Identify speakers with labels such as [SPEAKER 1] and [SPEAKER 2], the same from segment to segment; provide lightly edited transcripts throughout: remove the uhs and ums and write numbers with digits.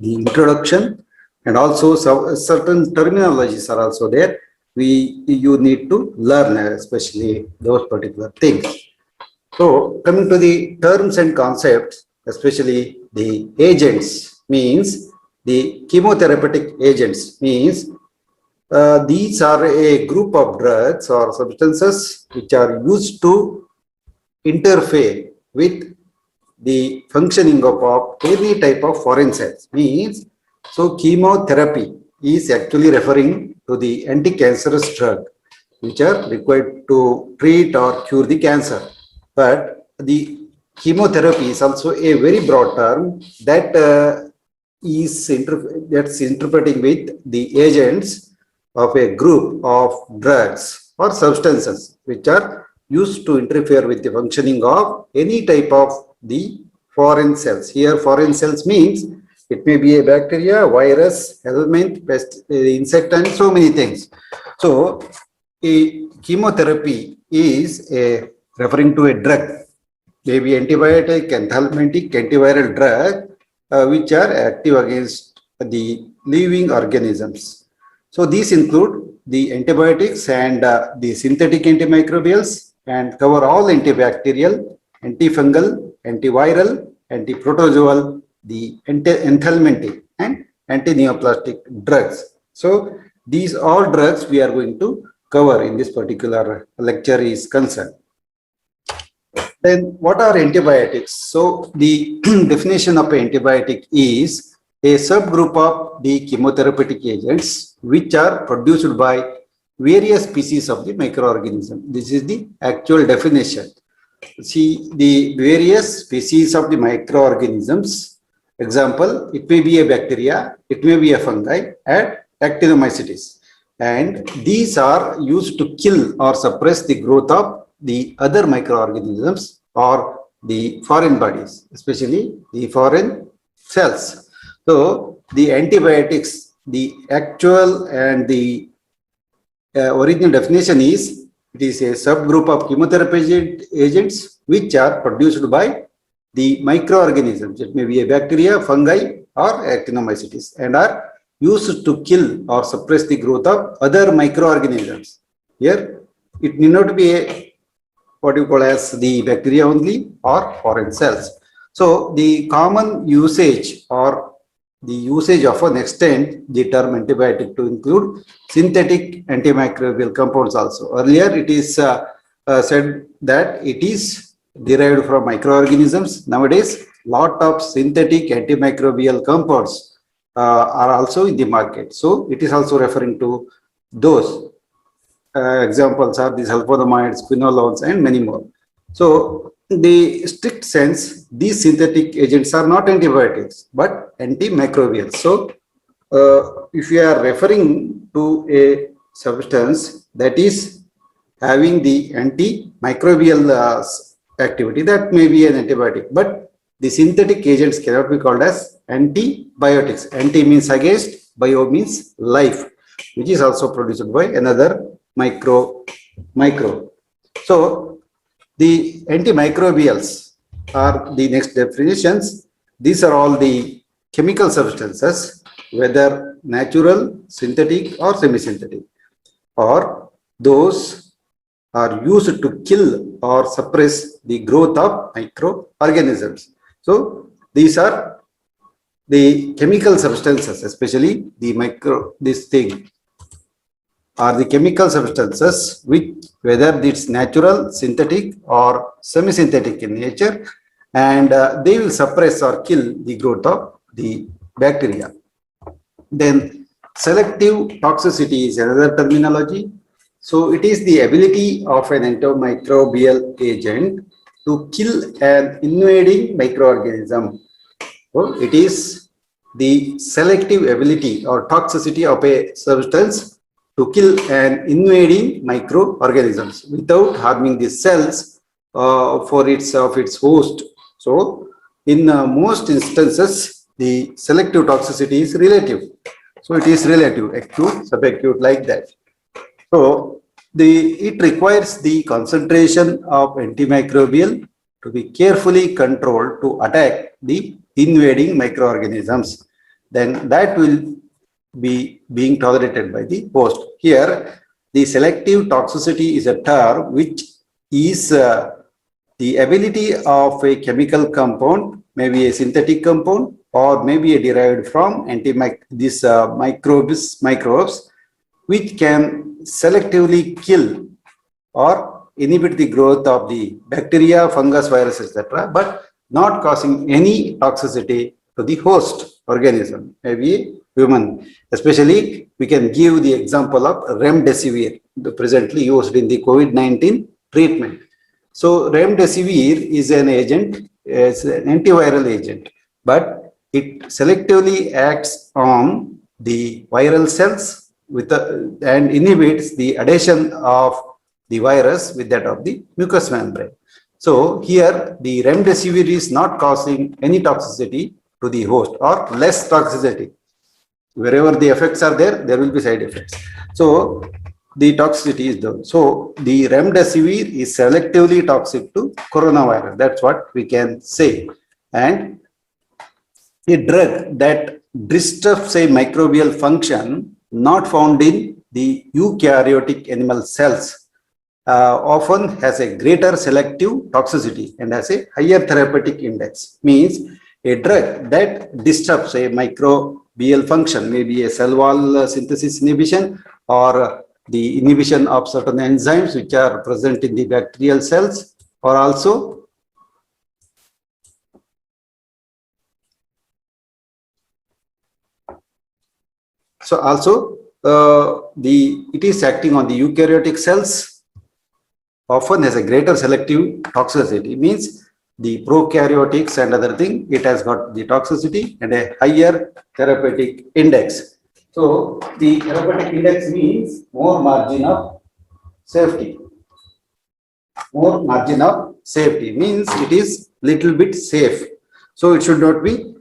[SPEAKER 1] the introduction, and also certain terminologies are also there. You need to learn, especially those particular things. So coming to the terms and concepts, especially the agents, means the chemotherapeutic agents means these are a group of drugs or substances which are used to interfere with the functioning of any type of foreign cells. Means, so chemotherapy is actually referring to the anti-cancerous drug which are required to treat or cure the cancer. But the chemotherapy is also a very broad term that that's interpreting with the agents of a group of drugs or substances which are used to interfere with the functioning of any type of the foreign cells. Here foreign cells means it may be a bacteria, virus, element, pest, insect, and so many things. So a chemotherapy is referring to a drug, maybe antibiotic, anthelmintic, antiviral drug, which are active against the living organisms. So these include the antibiotics and the synthetic antimicrobials, and cover all antibacterial, antifungal, antiviral, antiprotozoal, the anthelmintic and antineoplastic drugs. So these all drugs we are going to cover in this particular lecture is concerned. Then what are antibiotics? So the definition of antibiotic is a subgroup of the chemotherapeutic agents which are produced by various species of the microorganism. This is the actual definition. See, the various species of the microorganisms. Example, it may be a bacteria, it may be a fungi, and actinomycetes. And these are used to kill or suppress the growth of the other microorganisms or the foreign bodies, especially the foreign cells. So the antibiotics, the actual and the original definition is, it is a subgroup of chemotherapy agents which are produced by the microorganisms. It may be a bacteria, fungi, or actinomycetes, and are used to kill or suppress the growth of other microorganisms. Here, it need not be a what you call as the bacteria only or foreign cells. So the common usage or the usage of an extent the term antibiotic to include synthetic antimicrobial compounds also. Earlier it is said that it is derived from microorganisms. Nowadays lot of synthetic antimicrobial compounds are also in the market. So it is also referring to those. Examples are the sulfonamides, quinolones, and many more. So in the strict sense, these synthetic agents are not antibiotics but antimicrobials. So if you are referring to a substance that is having the antimicrobial activity, that may be an antibiotic, but the synthetic agents cannot be called as antibiotics. Anti means against, bio means life, which is also produced by another micro. So the antimicrobials are the next definitions. These are all the chemical substances, whether natural, synthetic, or semi-synthetic, or those are used to kill or suppress the growth of microorganisms. So these are the chemical substances, especially the are the chemical substances which, whether it's natural, synthetic, or semi-synthetic in nature, and they will suppress or kill the growth of the bacteria. Then selective toxicity is another terminology. So it is the ability of an antimicrobial agent to kill an invading microorganism. So it is the selective ability or toxicity of a substance to kill an invading microorganisms without harming the cells of its host. So in most instances, the selective toxicity is relative. So it is relative, acute, subacute, like that. So it requires the concentration of antimicrobial to be carefully controlled to attack the invading microorganisms. then that will be being tolerated by the host. Here, the selective toxicity is a term which is the ability of a chemical compound, maybe a synthetic compound, or maybe a derived from these microbes, which can selectively kill or inhibit the growth of the bacteria, fungus, virus, etc., but not causing any toxicity to the host organism, maybe human. Especially, we can give the example of remdesivir, presently used in the COVID-19 treatment. So, remdesivir is an agent, it's an antiviral agent, but it selectively acts on the viral cells and inhibits the adhesion of the virus with that of the mucous membrane. So here the remdesivir is not causing any toxicity to the host or less toxicity. Wherever the effects are there, there will be side effects. So the toxicity is done. So the remdesivir is selectively toxic to coronavirus. That's what we can say. And a drug that disrupts a microbial function not found in the eukaryotic animal cells often has a greater selective toxicity and has a higher therapeutic index. Means a drug that disrupts a microbial function, maybe a cell wall synthesis inhibition or the inhibition of certain enzymes which are present in the bacterial cells, or also it is acting on the eukaryotic cells, often has a greater selective toxicity. Means the prokaryotics and other thing, it has got the toxicity and a higher therapeutic index. So the therapeutic index means more margin of safety. More margin of safety means it is little bit safe. So it should not be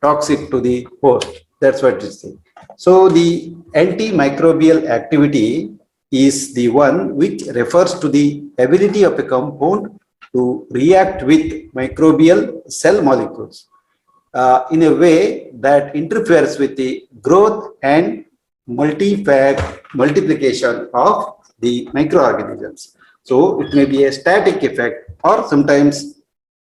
[SPEAKER 1] toxic to the host. That's what it is saying. So the antimicrobial activity is the one which refers to the ability of a compound to react with microbial cell molecules in a way that interferes with the growth and multiplication of the microorganisms. So it may be a static effect or sometimes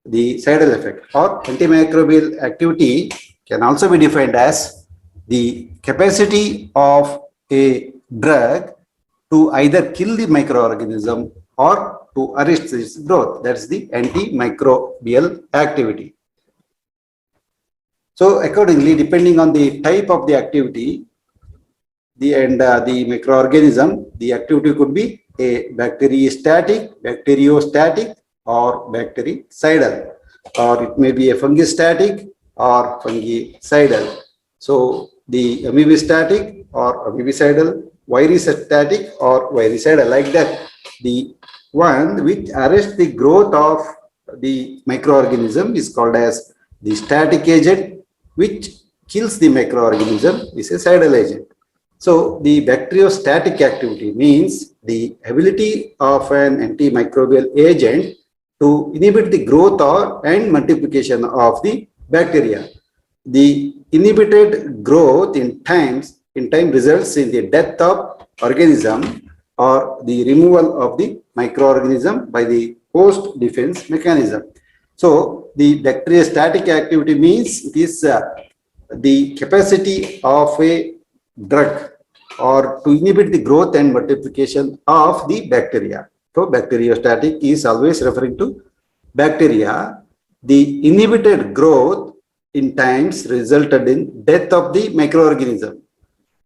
[SPEAKER 1] the sidal effect. Or antimicrobial activity can also be defined as the capacity of a drug to either kill the microorganism or to arrest its growth. That's the antimicrobial activity. So accordingly, depending on the type of the activity, the microorganism, the activity could be a bacteriostatic, bacteriostatic, or bactericidal, or it may be a fungistatic or fungicidal. So the amoebostatic or amoebicidal, virustatic or virucidal, like that. The one which arrests the growth of the microorganism is called as the static agent, which kills the microorganism is a cidal agent. So the bacteriostatic activity means the ability of an antimicrobial agent to inhibit the growth and multiplication of the bacteria. The inhibited growth in time results in the death of organism or the removal of the microorganism by the host defense mechanism. So the bacteriostatic activity means it is the capacity of a drug or to inhibit the growth and multiplication of the bacteria. So bacteriostatic is always referring to bacteria. The inhibited growth in times resulted in death of the microorganism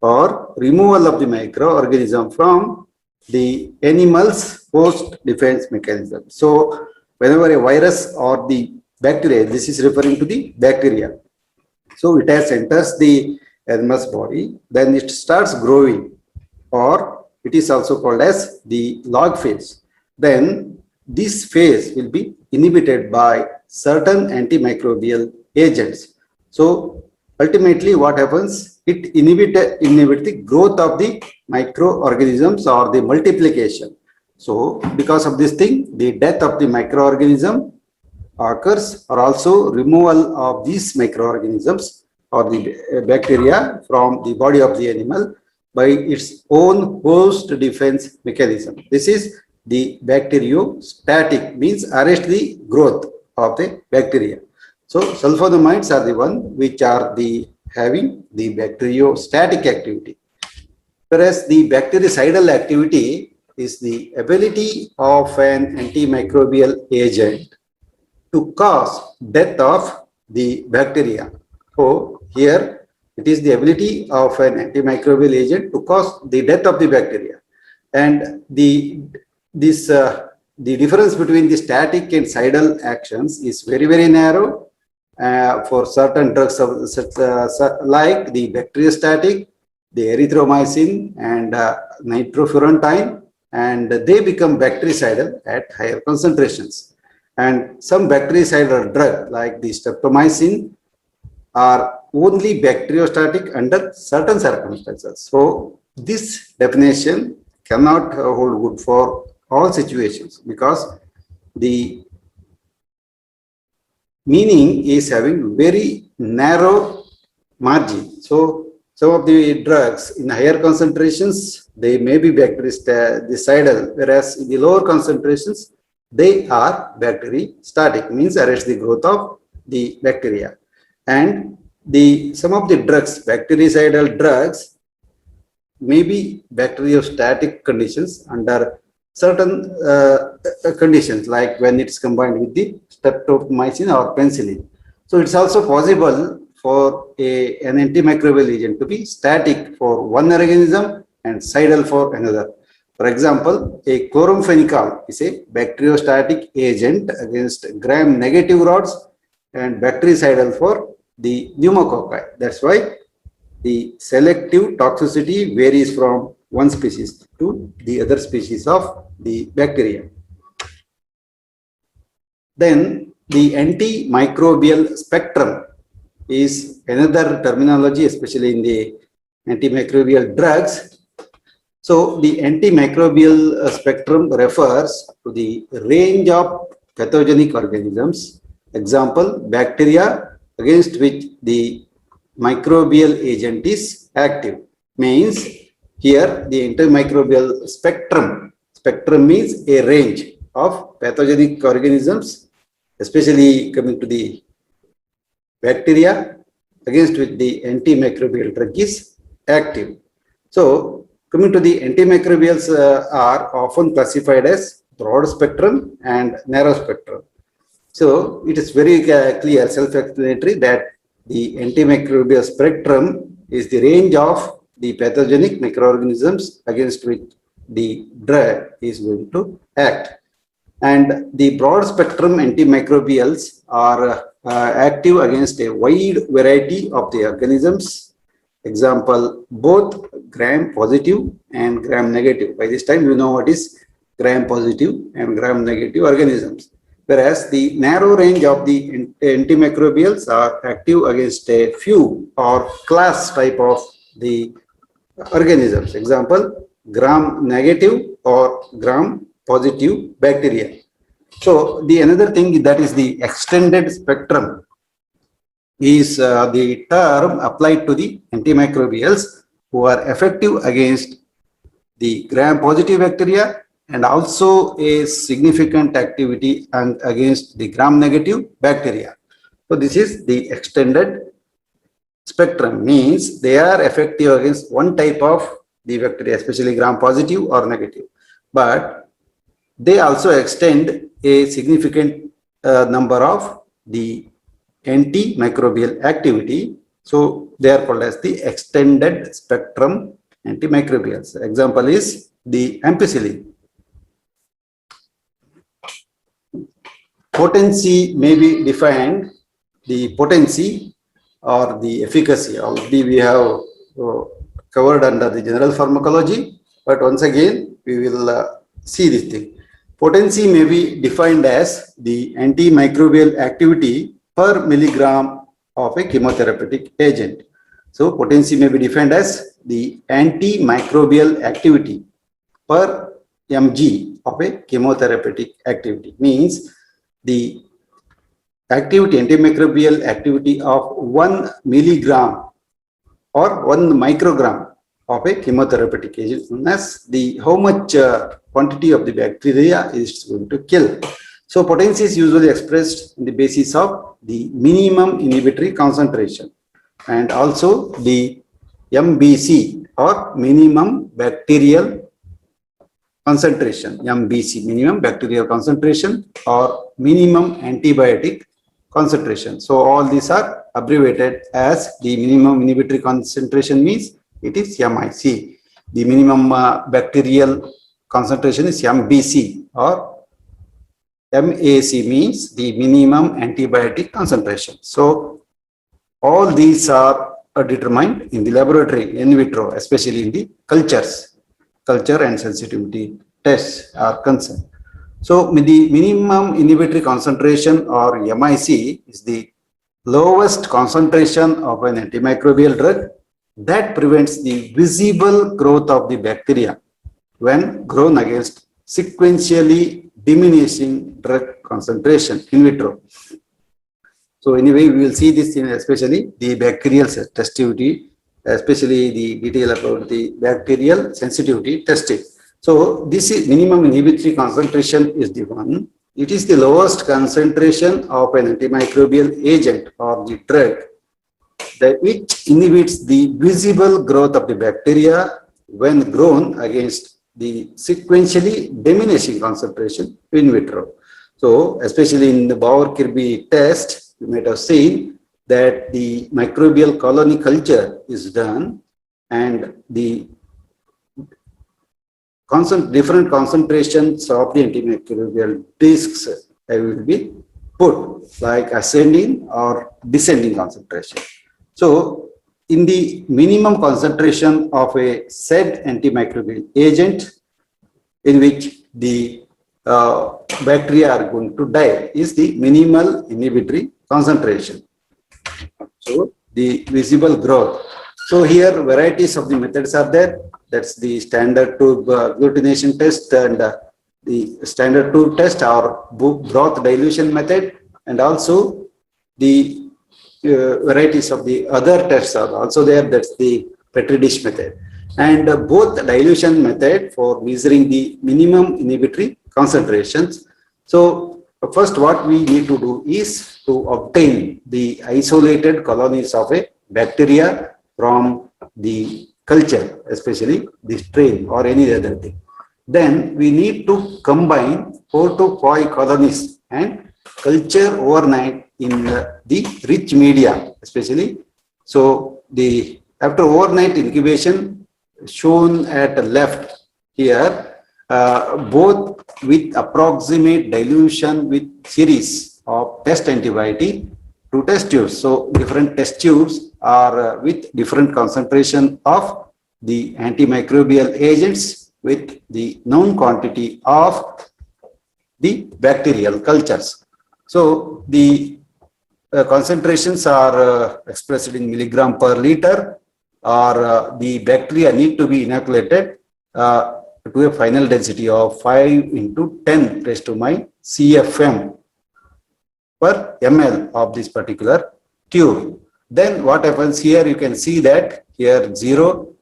[SPEAKER 1] or removal of the microorganism from the animal's host defense mechanism. So whenever a virus or the bacteria, this is referring to the bacteria. So it has enters the animal's body, then it starts growing, or it is also called as the log phase. Then this phase will be inhibited by certain antimicrobial agents. So ultimately what happens, it inhibits the growth of the microorganisms or the multiplication. So because of this thing, the death of the microorganism occurs, or also removal of these microorganisms or the bacteria from the body of the animal by its own host defense mechanism. This is the bacteriostatic, means arrest the growth of the bacteria. So sulfonamides are the one which are the having the bacteriostatic activity, whereas the bactericidal activity is the ability of an antimicrobial agent to cause death of the bacteria. So here it is the ability of an antimicrobial agent to cause the death of the bacteria, and the difference between the static and cidal actions is very narrow for certain drugs like the bacteriostatic, the erythromycin and nitrofurantoin, and they become bactericidal at higher concentrations. And some bactericidal drug like the streptomycin are only bacteriostatic under certain circumstances. So this definition cannot hold good for all situations, because the meaning is having very narrow margin. So some of the drugs in higher concentrations, they may be bactericidal, whereas in the lower concentrations, they are bacteristatic, means arrest the growth of the bacteria. And some of the drugs, bactericidal drugs, may be bacteriostatic conditions under certain conditions, like when it's combined with the streptomycin or penicillin. So it's also possible for an antimicrobial agent to be static for one organism and cidal for another. For example, a chloramphenicol is a bacteriostatic agent against gram-negative rods and bactericidal for the pneumococci. That's why the selective toxicity varies from one species to the other species of the bacteria. Then the antimicrobial spectrum is another terminology, especially in the antimicrobial drugs. So the antimicrobial spectrum refers to the range of pathogenic organisms, example bacteria, against which the microbial agent is active. Means here the antimicrobial spectrum means a range of pathogenic organisms, especially coming to the bacteria, against which the antimicrobial drug is active. So coming to the antimicrobials are often classified as broad spectrum and narrow spectrum. So it is very clear, self-explanatory, that the antimicrobial spectrum is the range of the pathogenic microorganisms against which the drug is going to act. And the broad spectrum antimicrobials are active against a wide variety of the organisms. Example, both gram positive and gram negative. By this time, you know what is gram positive and gram negative organisms. Whereas the narrow range of the antimicrobials are active against a few or class type of the organisms. Example, gram negative or gram positive bacteria. So the another thing that is the extended spectrum is the term applied to the antimicrobials who are effective against the gram positive bacteria and also a significant activity against the gram negative bacteria. So this is the extended spectrum, means they are effective against one type of the bacteria, especially gram positive or negative, but they also extend a significant number of the antimicrobial activity. So they are called as the extended spectrum antimicrobials. Example is the ampicillin. Potency may be defined, the potency or the efficacy. Already we have covered under the general pharmacology, but once again we will see this thing. Potency may be defined as the antimicrobial activity per milligram of a chemotherapeutic agent. So potency may be defined as the antimicrobial activity per mg of a chemotherapeutic activity, means the activity, antimicrobial activity of 1 milligram or 1 microgram of a chemotherapeutic agent, known as the how much quantity of the bacteria is going to kill. So potency is usually expressed on the basis of the minimum inhibitory concentration and also the MBC or minimum bacterial concentration, MBC, minimum bacterial concentration or minimum antibiotic concentration. So all these are abbreviated as the minimum inhibitory concentration means it is MIC. The minimum bacterial concentration is MBC or MAC means the minimum antibiotic concentration. So all these are determined in the laboratory in vitro, especially in the culture and sensitivity tests are concerned. So the minimum inhibitory concentration or MIC is the lowest concentration of an antimicrobial drug that prevents the visible growth of the bacteria when grown against sequentially diminishing drug concentration in vitro. So anyway, we will see this in especially the bacterial sensitivity, especially the detail about the bacterial sensitivity testing. So this is minimum inhibitory concentration is the one. It is the lowest concentration of an antimicrobial agent or the drug that which inhibits the visible growth of the bacteria when grown against the sequentially diminishing concentration in vitro. So especially in the Bauer-Kirby test, you might have seen that the microbial colony culture is done and the different concentrations of the antimicrobial discs will be put like ascending or descending concentration. So in the minimum concentration of a said antimicrobial agent in which the bacteria are going to die is the minimal inhibitory concentration. So the visible growth. So here varieties of the methods are there. That's the standard tube agglutination test and the standard tube test or broth dilution method, and also the varieties of the other tests are also there. That's the Petri dish method. And both dilution method for measuring the minimum inhibitory concentrations. So first what we need to do is to obtain the isolated colonies of a bacteria from the culture, especially the strain or any other thing. Then we need to combine 4 to 5 colonies and culture overnight in the rich media, especially. So the after overnight incubation shown at the left here, both with approximate dilution with series of test antibiotic to test tubes. So different test tubes are with different concentration of the antimicrobial agents with the known quantity of the bacterial cultures. So the concentrations are expressed in milligram per liter, or the bacteria need to be inoculated to a final density of 5 into 10 raised to my CFM per ml of this particular tube. Then what happens here, you can see that here zero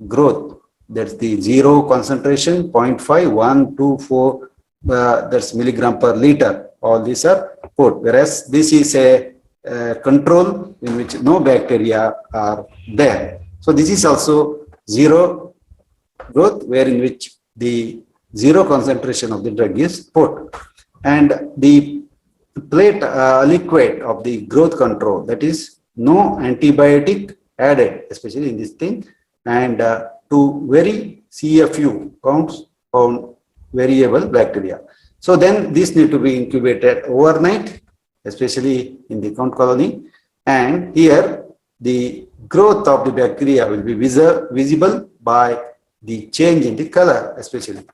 [SPEAKER 1] growth, that's the zero concentration, 0.5, 1, 2, 4, that's milligram per liter. All these are put, whereas this is a control in which no bacteria are there. So this is also zero growth, where in which the zero concentration of the drug is put. And the plate liquid of the growth control, that is no antibiotic added, especially in this thing, and to very CFU counts on variable bacteria. So then this need to be incubated overnight, especially in the count colony, and here the growth of the bacteria will be visible by the change in the color, especially.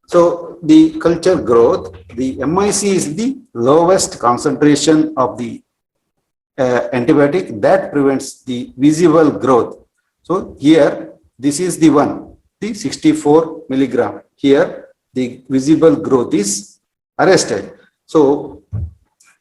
[SPEAKER 1] So the culture growth, the MIC is the lowest concentration of the antibiotic that prevents the visible growth. So here this is the one, the 64 milligram. Here the visible growth is arrested. So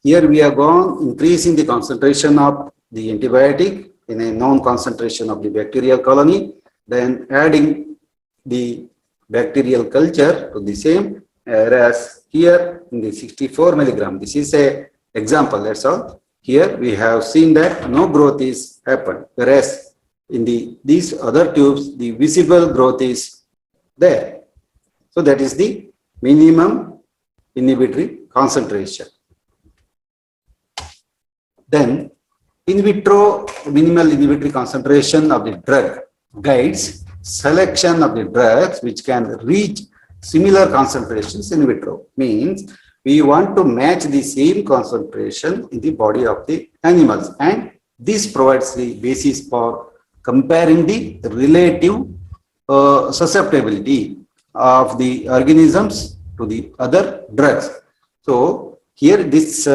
[SPEAKER 1] Here we are gone increasing the concentration of the antibiotic in a known concentration of the bacterial colony, then adding the bacterial culture to the same, whereas here in the 64 milligram, this is a example, that's all. Here we have seen that no growth is happened, whereas in these other tubes, the visible growth is there. So that is the minimum inhibitory concentration. Then in vitro minimal inhibitory concentration of the drug guides selection of the drugs which can reach similar concentrations in vitro. Means we want to match the same concentration in the body of the animals, and this provides the basis for comparing the relative susceptibility of the organisms to the other drugs. So here this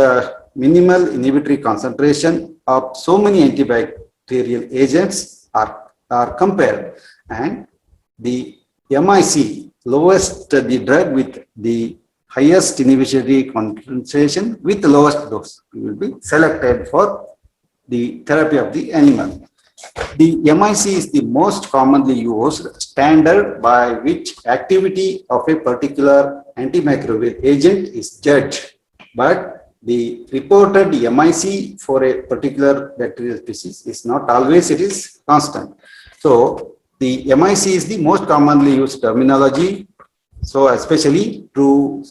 [SPEAKER 1] minimal inhibitory concentration of so many antibacterial agents are compared, and the MIC, lowest the drug with the highest inhibitory concentration with the lowest dose will be selected for the therapy of the animal. The MIC is the most commonly used standard by which activity of a particular antimicrobial agent is judged, but the reported MIC for a particular bacterial species is not always, it is constant. So the MIC is the most commonly used terminology. So especially to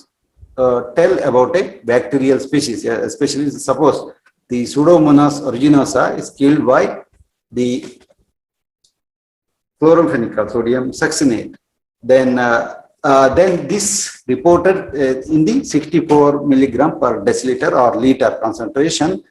[SPEAKER 1] tell about a bacterial species, especially suppose the Pseudomonas aeruginosa is killed by the chloramphenicol sodium succinate, then this reported in the 64 milligram per deciliter or liter concentration.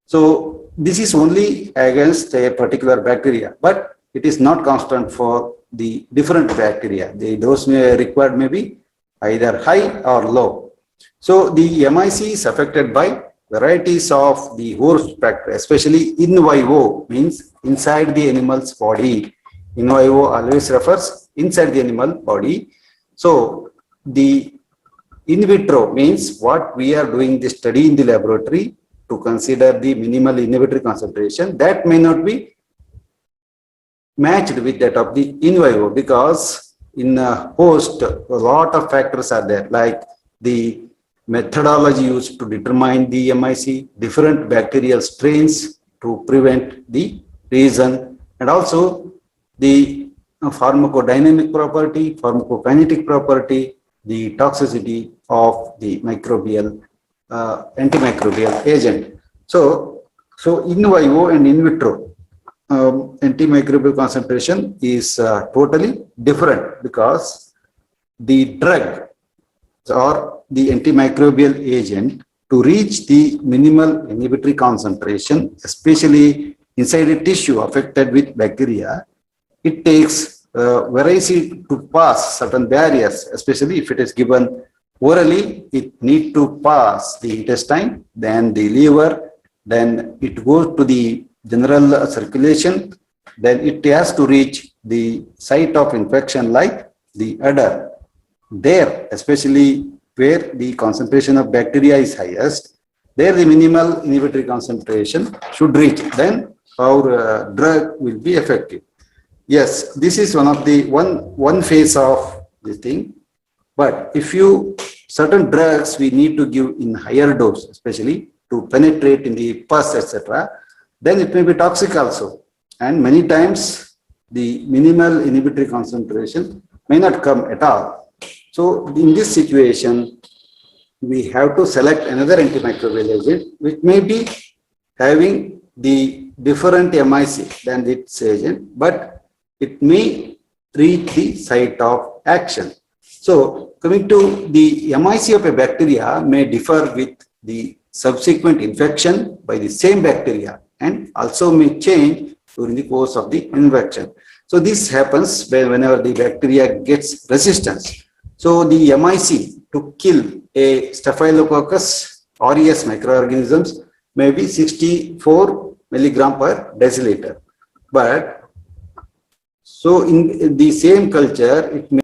[SPEAKER 1] So this is only against a particular bacteria, but it is not constant for the different bacteria. The dose required may be either high or low. So the MIC is affected by varieties of the host factor, especially in vivo, means inside the animal's body. In vivo always refers inside the animal body. So the in vitro means what we are doing the study in the laboratory to consider the minimal inhibitory concentration, that may not be matched with that of the in vivo, because in a host a lot of factors are there, like the methodology used to determine the MIC, different bacterial strains to prevent the reason, and also the pharmacodynamic property, pharmacokinetic property, the toxicity of the microbial antimicrobial agent. So in vivo and in vitro antimicrobial concentration is totally different, because the drug or the antimicrobial agent to reach the minimal inhibitory concentration, especially inside a tissue affected with bacteria, it takes variety to pass certain barriers, especially if it is given orally. It needs to pass the intestine, then the liver, then it goes to the general circulation, then it has to reach the site of infection like the udder. There, especially where the concentration of bacteria is highest, there the minimal inhibitory concentration should reach. Then our drug will be effective. Yes, this is one of the one phase of this thing. But if you certain drugs we need to give in higher dose, especially to penetrate in the pus, etc., then it may be toxic also. And many times the minimal inhibitory concentration may not come at all. So in this situation, we have to select another antimicrobial agent which may be having the different MIC than its agent, but it may reach the site of action. So coming to the MIC of a bacteria may differ with the subsequent infection by the same bacteria, and also may change during the course of the infection. So this happens whenever the bacteria gets resistance. So the MIC to kill a Staphylococcus aureus microorganisms may be 64 milligram per deciliter. But so in the same culture, it may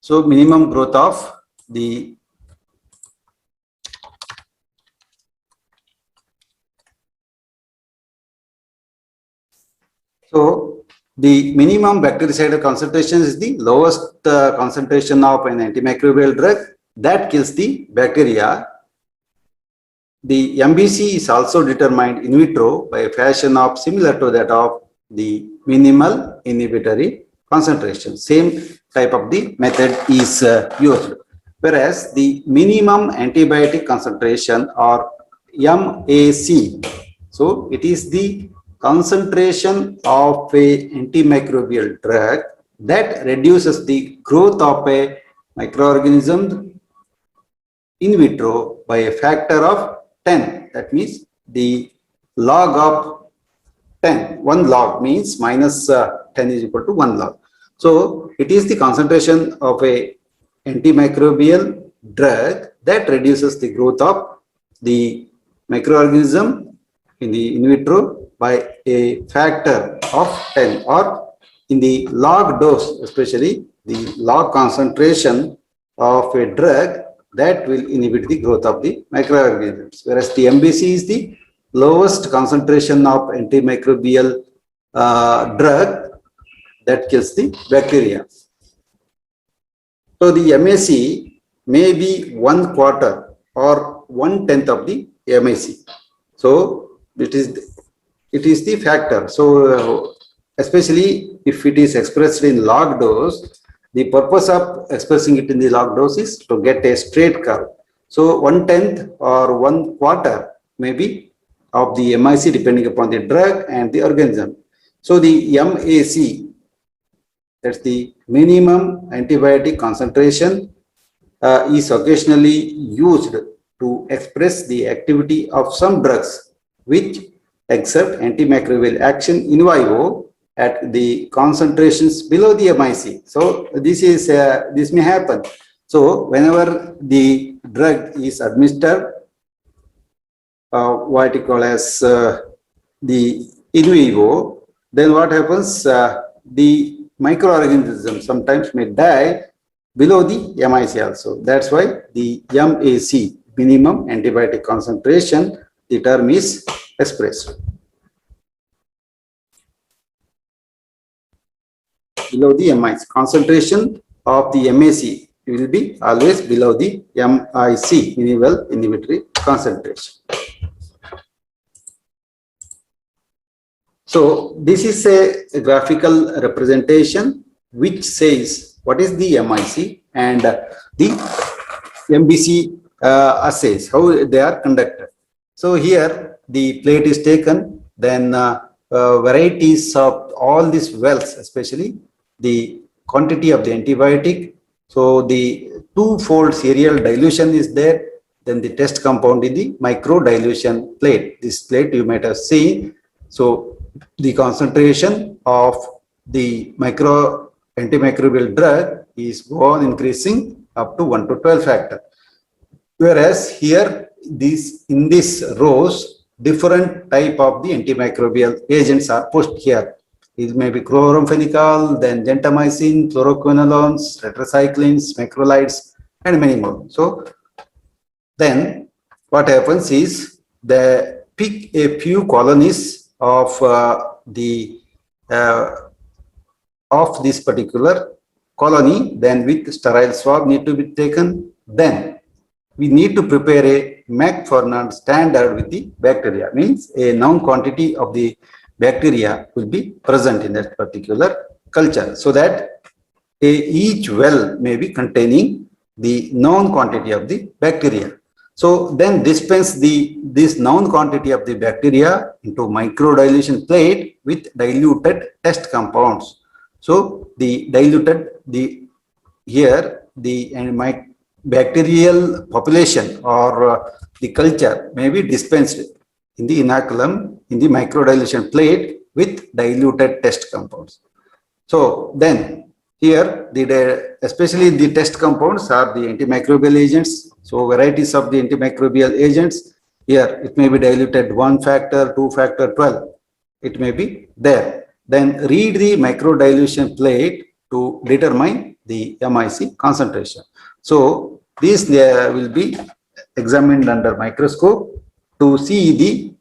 [SPEAKER 1] So minimum growth of the minimum bactericidal concentration is the lowest concentration of an antimicrobial drug that kills the bacteria. The MBC is also determined in vitro by a fashion of similar to that of the minimal inhibitory concentration. Same type of the method is used. Whereas the minimum antibiotic concentration or MAC, so it is the concentration of a antimicrobial drug that reduces the growth of a microorganism in vitro by a factor of 10. That means the log of 10. 1 log means minus 10 is equal to 1 log. So it is the concentration of a antimicrobial drug that reduces the growth of the microorganism in the in vitro by a factor of 10, or in the log dose, especially the log concentration of a drug that will inhibit the growth of the microorganisms. Whereas the MBC is the lowest concentration of antimicrobial drug that kills the bacteria. So the MAC may be 1/4 or 1/10 of the MAC. So it is the factor. So especially if it is expressed in log dose, the purpose of expressing it in the log dose is to get a straight curve. So 1/10 or 1/4 may be of the MIC depending upon the drug and the organism. So the MAC, that's the minimum antibiotic concentration, is occasionally used to express the activity of some drugs which exert antimicrobial action in vivo at the concentrations below the MIC. So this may happen. So whenever the drug is administered, what you call as the in vivo, then what happens? The microorganism sometimes may die below the MIC also. That's why the MAC, minimum antibiotic concentration, the term is expressed. Below the MIC, concentration of the MAC will be always below the MIC, minimal inhibitory concentration. So this is a graphical representation which says what is the MIC and the MBC assays, how they are conducted. So here the plate is taken, then varieties of all these wells, especially the quantity of the antibiotic. So the two-fold serial dilution is there, then the test compound in the micro dilution plate. This plate you might have seen. So the concentration of the antimicrobial drug is go on increasing up to 1 to 12 factor. Whereas here in this rows, different type of the antimicrobial agents are pushed here. It may be chloramphenicol, then gentamicin, fluoroquinolones, tetracyclines, macrolides, and many more. So then what happens is they pick a few colonies of this particular colony, then with sterile swab need to be taken. Then we need to prepare a McFarland standard with the bacteria, means a known quantity of the bacteria will be present in that particular culture, so that each well may be containing the known quantity of the bacteria. So then dispense this known quantity of the bacteria into micro dilution plate with diluted test compounds. So the diluted bacterial population or the culture may be dispensed in the inoculum in the micro dilution plate with diluted test compounds. So then here, especially the test compounds are the antimicrobial agents. So varieties of the antimicrobial agents, here it may be diluted 1 factor, 2 factor, 12. It may be there. Then read the micro dilution plate to determine the MIC concentration. So these will be examined under microscope to see the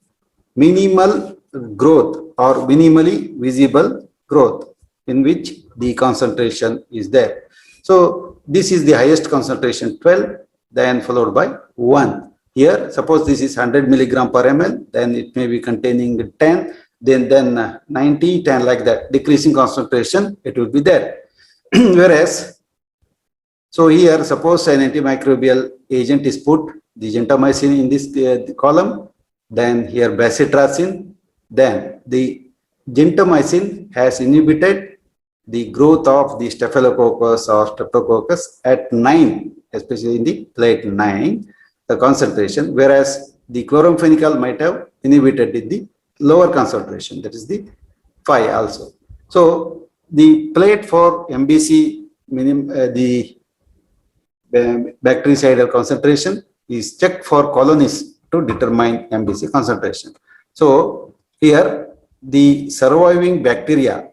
[SPEAKER 1] minimal growth or minimally visible growth in which the concentration is there. So this is the highest concentration 12, then followed by 1. Here suppose this is 100 milligram per ml, then it may be containing 10, then 90, 10, like that, decreasing concentration it will be there. Whereas, so here suppose an antimicrobial agent is put, the gentamicin in this the column, then here bacitracin, then the gentamicin has inhibited the growth of the staphylococcus or streptococcus at 9, especially in the plate 9, the concentration, whereas the chloramphenicol might have inhibited in the lower concentration, that is the 5 also. So the plate for MBC, the bactericidal concentration is checked for colonies to determine MBC concentration. So here the surviving bacteria,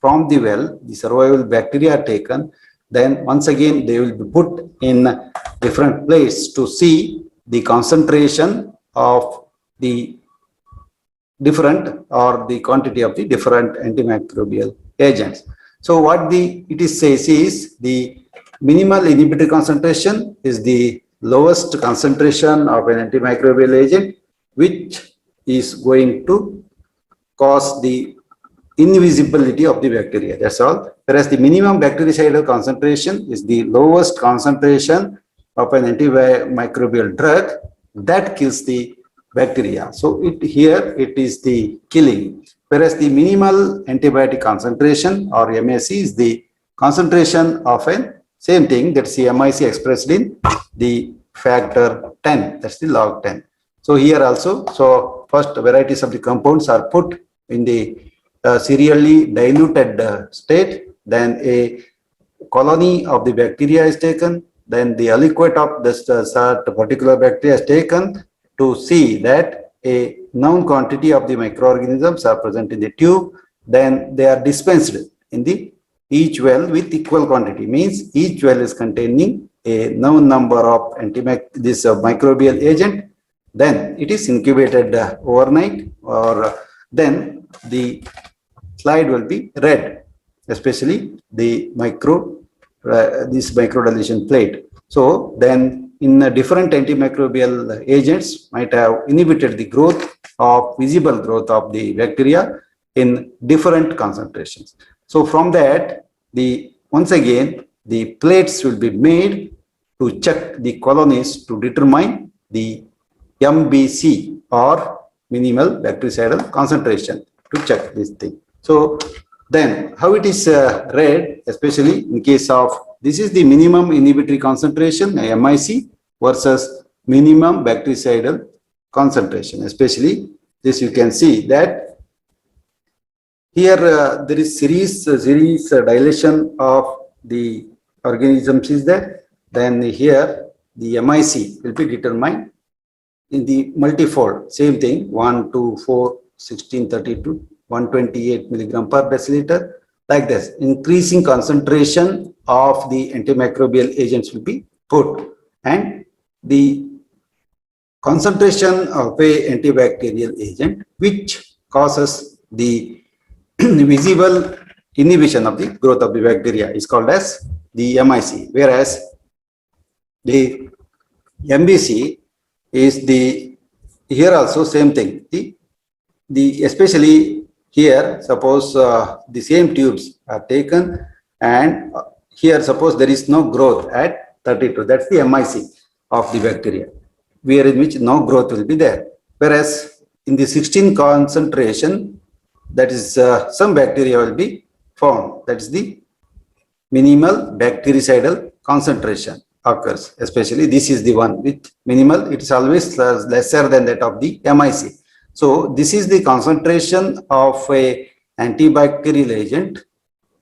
[SPEAKER 1] from the well, the survival bacteria are taken, then once again they will be put in different place to see the concentration of the different or the quantity of the different antimicrobial agents. So what it says is the minimal inhibitory concentration is the lowest concentration of an antimicrobial agent which is going to cause the invisibility of the bacteria, that's all. Whereas the minimum bactericidal concentration is the lowest concentration of an antimicrobial drug that kills the bacteria. So here it is the killing. Whereas the minimal antibiotic concentration or MAC is the concentration of a same thing, that's the MIC expressed in the factor 10, that's the log 10. So here also, so first varieties of the compounds are put in the serially diluted state, then a colony of the bacteria is taken, then the aliquot of this particular bacteria is taken to see that a known quantity of the microorganisms are present in the tube, then they are dispensed in the each well with equal quantity, means each well is containing a known number of microbial agent, then it is incubated overnight, or then the slide will be red, especially the this microdeletion plate. So then in different antimicrobial agents might have inhibited the growth of visible growth of the bacteria in different concentrations. So from that, once again the plates will be made to check the colonies to determine the MBC or minimal bactericidal concentration, to check this thing. So then how it is read, especially in case of this is the minimum inhibitory concentration MIC versus minimum bactericidal concentration, especially this you can see that here there is series dilation of the organisms is there, then here the MIC will be determined in the multifold, same thing, 1, 2, 4, 16, 32, 128 milligram per deciliter, like this. Increasing concentration of the antimicrobial agents will be put, and the concentration of a antibacterial agent which causes the visible inhibition of the growth of the bacteria is called as the MIC, whereas the MBC is here also same thing. Especially here, suppose the same tubes are taken, and here suppose there is no growth at 32, that's the MIC of the bacteria, where in which no growth will be there. Whereas in the 16 concentration, that is some bacteria will be found, that is the minimal bactericidal concentration occurs, especially this is the one with minimal, it is always lesser than that of the MIC. So this is the concentration of a antibacterial agent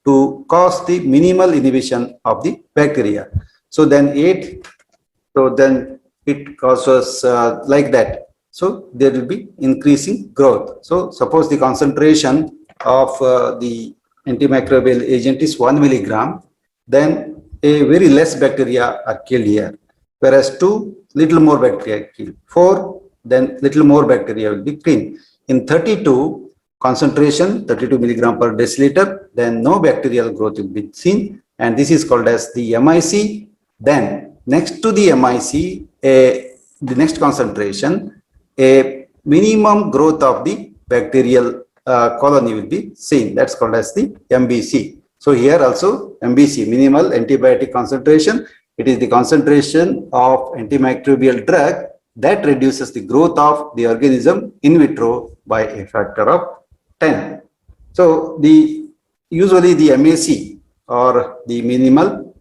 [SPEAKER 1] to cause the minimal inhibition of the bacteria. So then it causes like that. So there will be increasing growth. So suppose the concentration of the antimicrobial agent is 1 milligram, then a very less bacteria are killed here, whereas 2, little more bacteria killed. 4, then little more bacteria will be cleaned. In 32 concentration, 32 milligram per deciliter, then no bacterial growth will be seen, and this is called as the MIC. Then next to the MIC, the next concentration, a minimum growth of the bacterial colony will be seen. That's called as the MBC. So here also MBC, minimal antibiotic concentration. It is the concentration of antimicrobial drug that reduces the growth of the organism in vitro by a factor of 10. So usually the MAC, or the minimal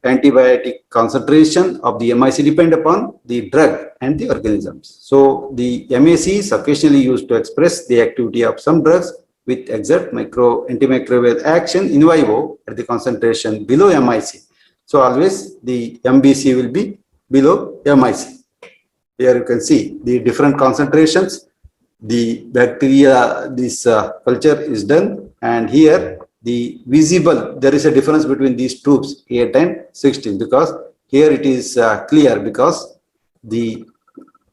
[SPEAKER 1] antibiotic concentration of the MIC, depend upon the drug and the organisms. So the MAC is occasionally used to express the activity of some drugs which exert antimicrobial action in vivo at the concentration below MIC. So always the MBC will be below MIC. Here you can see the different concentrations. The bacteria, this culture is done, and here the visible, there is a difference between these tubes 8 and 16, because here it is clear because the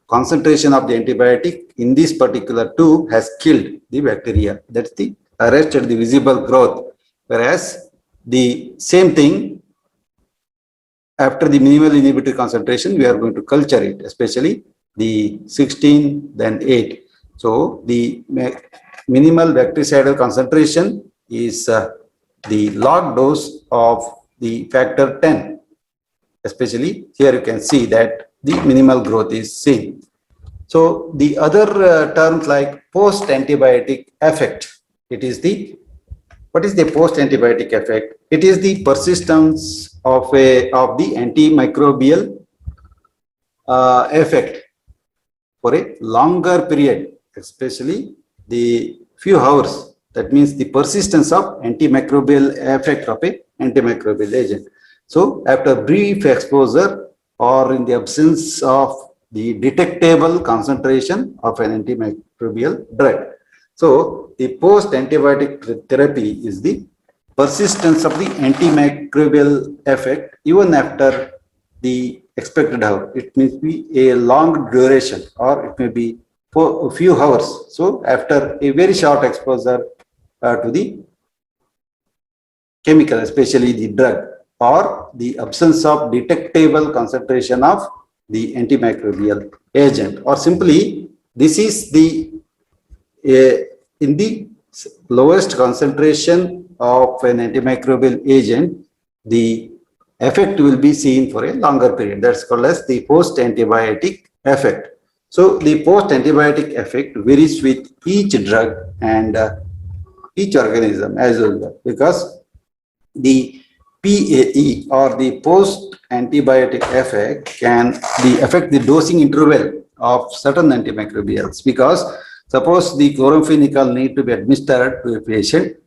[SPEAKER 1] concentration of the antibiotic in this particular tube has killed the bacteria. That's the arrested the visible growth, whereas the same thing after the minimal inhibitory concentration we are going to culture it, especially the 16 then 8. So the minimal bactericidal concentration is the log dose of the factor 10. Especially here you can see that the minimal growth is seen. So the other terms like post-antibiotic effect, it is the, what is the post-antibiotic effect? It is the persistence of the antimicrobial effect for a longer period, especially the few hours. That means the persistence of antimicrobial effect of a antimicrobial agent. So after brief exposure or in the absence of the detectable concentration of an antimicrobial drug. So the post-antibiotic therapy is the persistence of the antimicrobial effect even after the expected hour. It may be a long duration or it may be for a few hours. So after a very short exposure to the chemical, especially the drug, or the absence of detectable concentration of the antimicrobial agent, or simply this is the in the lowest concentration of an antimicrobial agent, the effect will be seen for a longer period. That's called as the post-antibiotic effect. So the post-antibiotic effect varies with each drug and each organism as well, because the PAE or the post-antibiotic effect can affect the dosing interval of certain antimicrobials, because suppose the chloramphenicol need to be administered to a patient,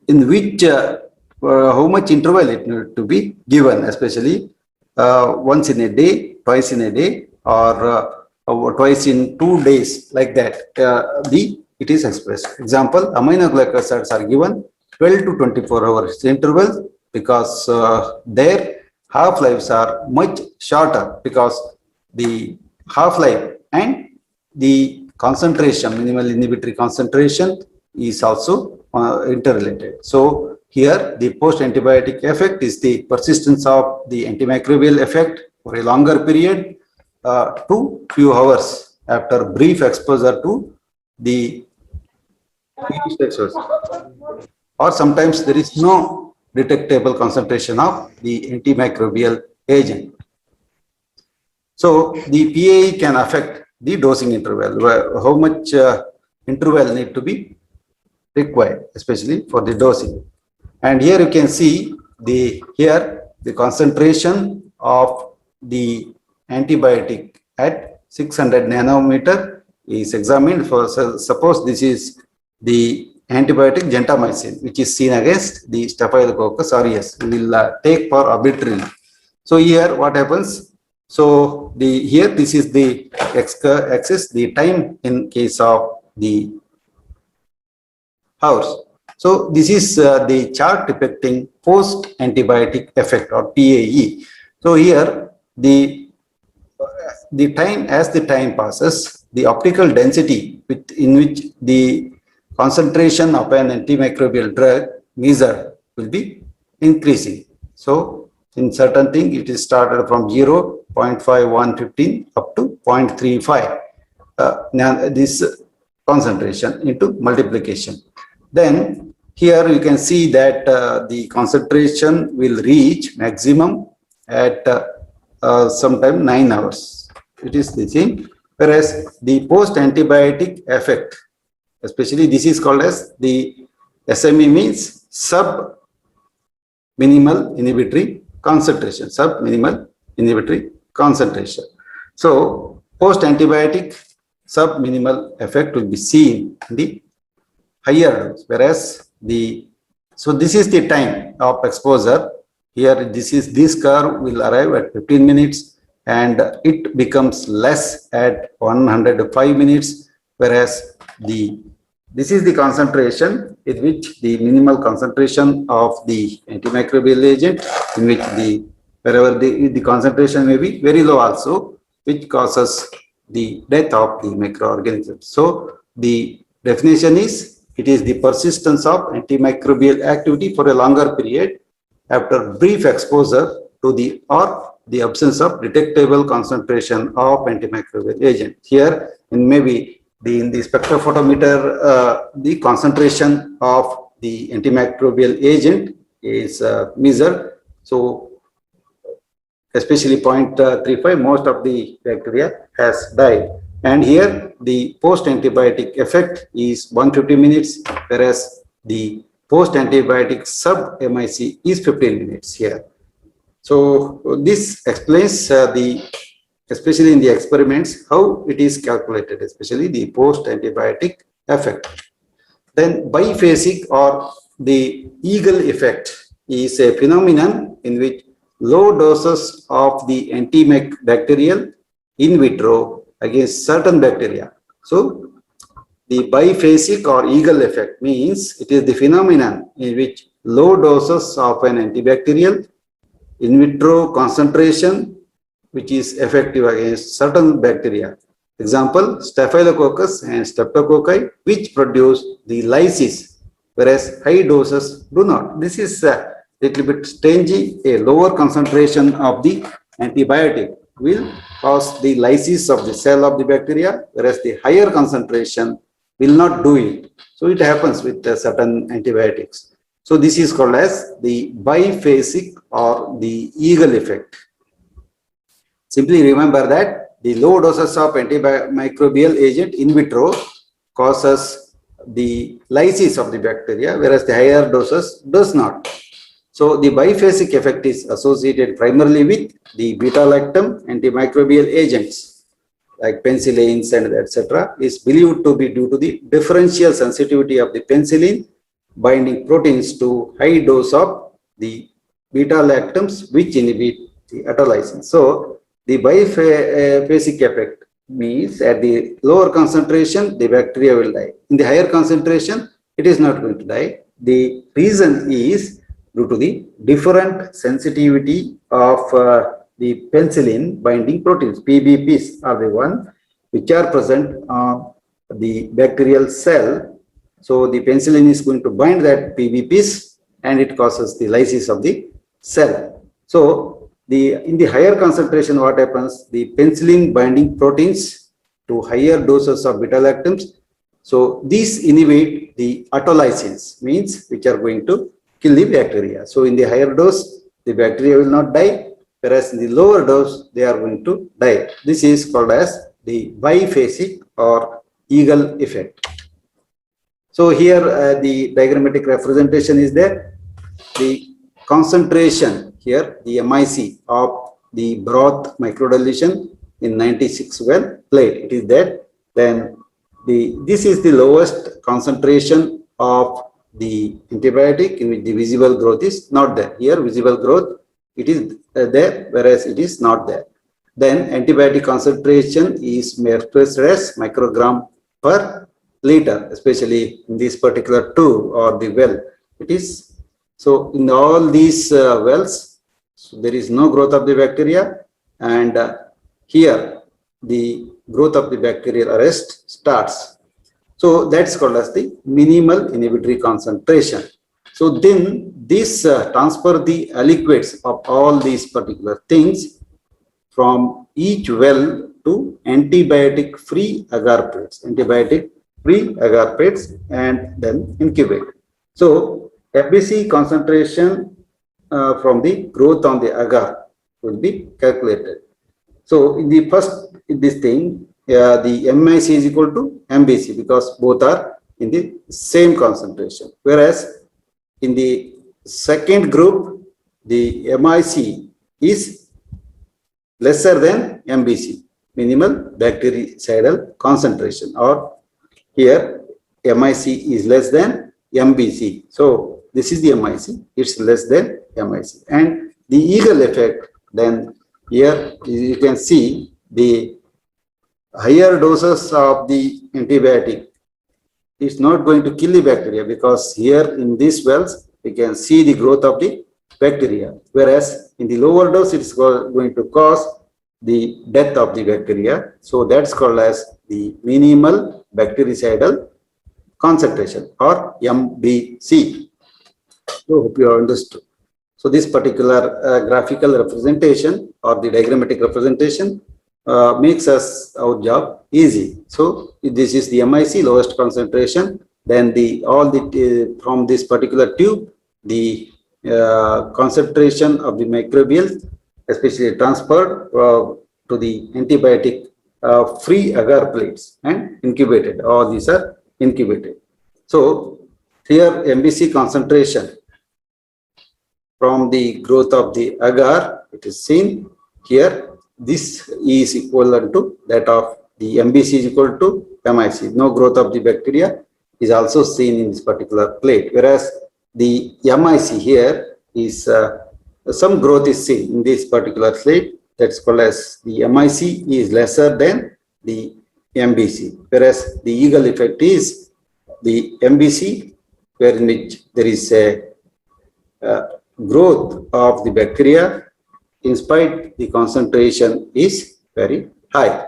[SPEAKER 1] in which how much interval it need to be given, especially once in a day, twice in a day, or twice in 2 days, like that. It is expressed. Example, aminoglycosides are given 12 to 24 hours intervals, because their half-lives are much shorter, because the half-life and the concentration, minimal inhibitory concentration, is also interrelated. So here the post-antibiotic effect is the persistence of the antimicrobial effect for a longer period to few hours after brief exposure to the or sometimes there is no detectable concentration of the antimicrobial agent. So the PAE can affect the dosing interval, how much interval need to be required, especially for the dosing. And here you can see the concentration of the antibiotic at 600 nanometer is examined. For suppose this is the antibiotic gentamicin, which is seen against the Staphylococcus aureus. We will take for arbitrarily. So here what happens? So here this is the x-axis, the time in case of the hours. So this is the chart depicting post-antibiotic effect or PAE. So here the time, as the time passes, the optical density in which the concentration of an antimicrobial drug measured will be increasing. So in certain thing it is started from 0, 0.5, 115 up to 0.35. Now this concentration into multiplication. Then here you can see that the concentration will reach maximum at sometime 9 hours. It is the same. Whereas the post-antibiotic effect, especially this is called as the SME, means sub-minimal inhibitory concentration. Sub-minimal inhibitory concentration. So post-antibiotic sub-minimal effect will be seen in the higher dose, whereas so this is the time of exposure. Here this curve will arrive at 15 minutes and it becomes less at 105 minutes, whereas this is the concentration in which the minimal concentration of the antimicrobial agent, in which wherever the concentration may be very low also, which causes the death of the microorganisms. So the definition is, it is the persistence of antimicrobial activity for a longer period after brief exposure to the absence of detectable concentration of antimicrobial agent. Here, in maybe in the spectrophotometer, the concentration of the antimicrobial agent is measured. So, especially 0.35, most of the bacteria has died. And here the post-antibiotic effect is 150 minutes, whereas the post-antibiotic sub-MIC is 15 minutes here. So this explains especially in the experiments, how it is calculated, especially the post-antibiotic effect. Then biphasic or the eagle effect is a phenomenon in which low doses of the antibacterial in vitro against certain bacteria. So the biphasic or eagle effect means it is the phenomenon in which low doses of an antibacterial in vitro concentration which is effective against certain bacteria. Example, Staphylococcus and Streptococci, which produce the lysis, whereas high doses do not. This is a little bit stingy. A lower concentration of the antibiotic will cause the lysis of the cell of the bacteria, whereas the higher concentration will not do it. So it happens with certain antibiotics. So this is called as the biphasic or the eagle effect. Simply remember that the low doses of antimicrobial agent in vitro causes the lysis of the bacteria, whereas the higher doses does not. So the biphasic effect is associated primarily with the beta-lactam antimicrobial agents like penicillins and etc. is believed to be due to the differential sensitivity of the penicillin binding proteins to high dose of the beta-lactams which inhibit the autolysis. So the biphasic effect means at the lower concentration the bacteria will die. In the higher concentration it is not going to die. The reason is due to the different sensitivity of the penicillin binding proteins. PBPs are the one which are present on the bacterial cell. So the penicillin is going to bind that PBPs and it causes the lysis of the cell. So in the higher concentration, what happens? The penicillin binding proteins to higher doses of beta-lactams. So these inhibit the autolysins, means which are going to kill the bacteria. So in the higher dose, the bacteria will not die, whereas in the lower dose, they are going to die. This is called as the biphasic or eagle effect. So here the diagrammatic representation is there. The concentration here, the MIC of the broth microdeletion in 96 well plate, it is there. Then this is the lowest concentration of the antibiotic in which the visible growth is not there. Here visible growth, it is there, whereas it is not there. Then antibiotic concentration is expressed as microgram per liter, especially in this particular tube or the well. It is so in all these wells, so there is no growth of the bacteria, and here the growth of the bacterial arrest starts. So that's called as the minimal inhibitory concentration. So then this transfer the liquids of all these particular things from each well to antibiotic-free agar plates, and then incubate. So FBC concentration from the growth on the agar will be calculated. So in the first this thing, the MIC is equal to MBC because both are in the same concentration. Whereas in the second group, the MIC is lesser than MBC, minimal bactericidal concentration, or here MIC is less than MBC. So this is the MIC, it's less than MIC. And the eagle effect, then here you can see the higher doses of the antibiotic is not going to kill the bacteria, because here in these wells we can see the growth of the bacteria, whereas in the lower dose it's going to cause the death of the bacteria. So that's called as the minimal bactericidal concentration, or MBC. So hope you have understood. So this particular graphical representation or the diagrammatic representation makes us our job easy. So this is the MIC, lowest concentration. Then the from this particular tube, the concentration of the microbial, especially transferred to the antibiotic free agar plates and incubated. All these are incubated. So here MBC concentration from the growth of the agar, it is seen here. This is equivalent to that of the MBC is equal to MIC. No growth of the bacteria is also seen in this particular plate, whereas the MIC here is some growth is seen in this particular plate. That's called as the MIC is lesser than the MBC, whereas the eagle effect is the MBC, wherein which there is a growth of the bacteria in spite the concentration is very high.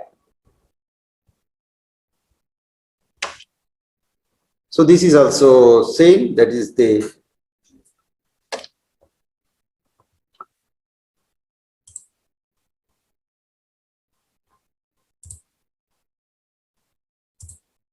[SPEAKER 1] So this is also same, that is the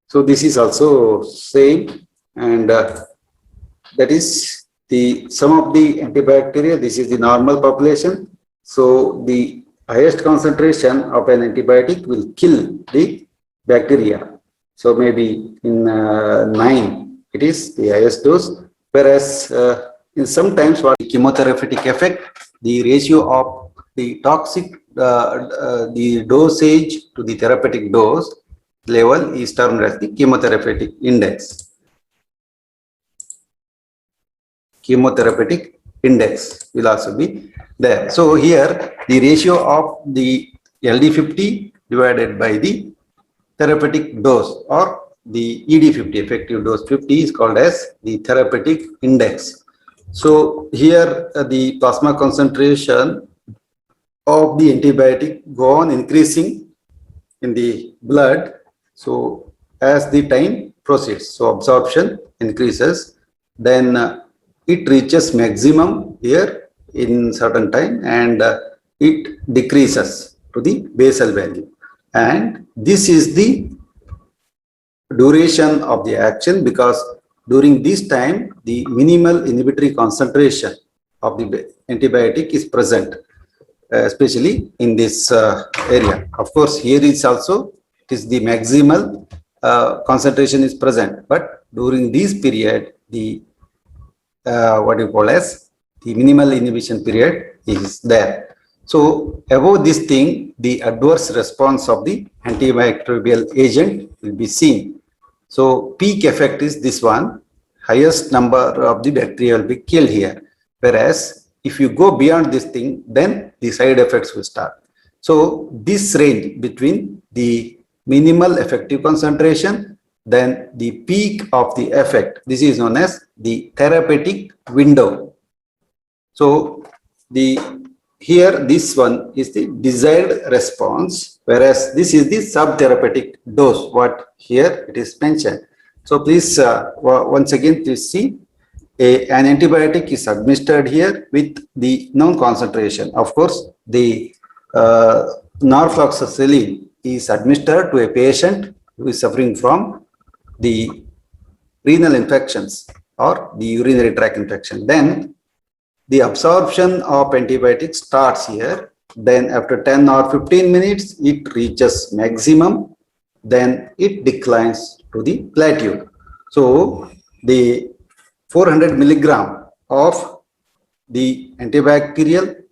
[SPEAKER 1] so this is also same, and that is the sum of the antibacteria. This is the normal population. So the highest concentration of an antibiotic will kill the bacteria. So maybe in 9 it is the highest dose, whereas in sometimes what chemotherapeutic effect, the ratio of the toxic the dosage to the therapeutic dose level is termed as the chemotherapeutic index. Chemotherapeutic index will also be there. So here the ratio of the LD50 divided by the therapeutic dose, or the ED50, effective dose 50, is called as the therapeutic index. So here the plasma concentration of the antibiotic go on increasing in the blood. So as the time proceeds, so absorption increases, then it reaches maximum here in certain time, and it decreases to the basal value. And this is the duration of the action, because during this time the minimal inhibitory concentration of the antibiotic is present, especially in this area. Of course, here is also it is the maximal concentration is present, but during this period the what you call as the minimal inhibition period is there. So above this thing, the adverse response of the antimicrobial agent will be seen. So peak effect is this one, highest number of the bacteria will be killed here. Whereas if you go beyond this thing, then the side effects will start. So this range between the minimal effective concentration then the peak of the effect. This is known as the therapeutic window. So here this one is the desired response, whereas this is the subtherapeutic dose, what here it is mentioned. So please once again please see, an antibiotic is administered here with the known concentration. Of course, the norfloxacillin is administered to a patient who is suffering from the renal infections or the urinary tract infection. Then the absorption of antibiotics starts here. Then after 10 or 15 minutes, it reaches maximum. Then it declines to the plateau. So the 400 milligram of the antibacterial,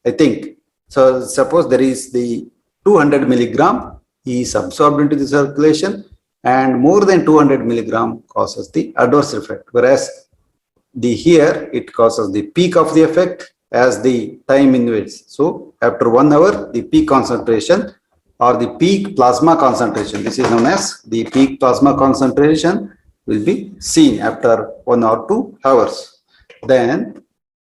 [SPEAKER 1] I think. So suppose there is the 200 milligram is absorbed into the circulation, and more than 200 milligram causes the adverse effect, whereas here it causes the peak of the effect as the time invades. So after 1 hour, the peak concentration or the peak plasma concentration, this is known as the peak plasma concentration, will be seen after 1 or 2 hours. Then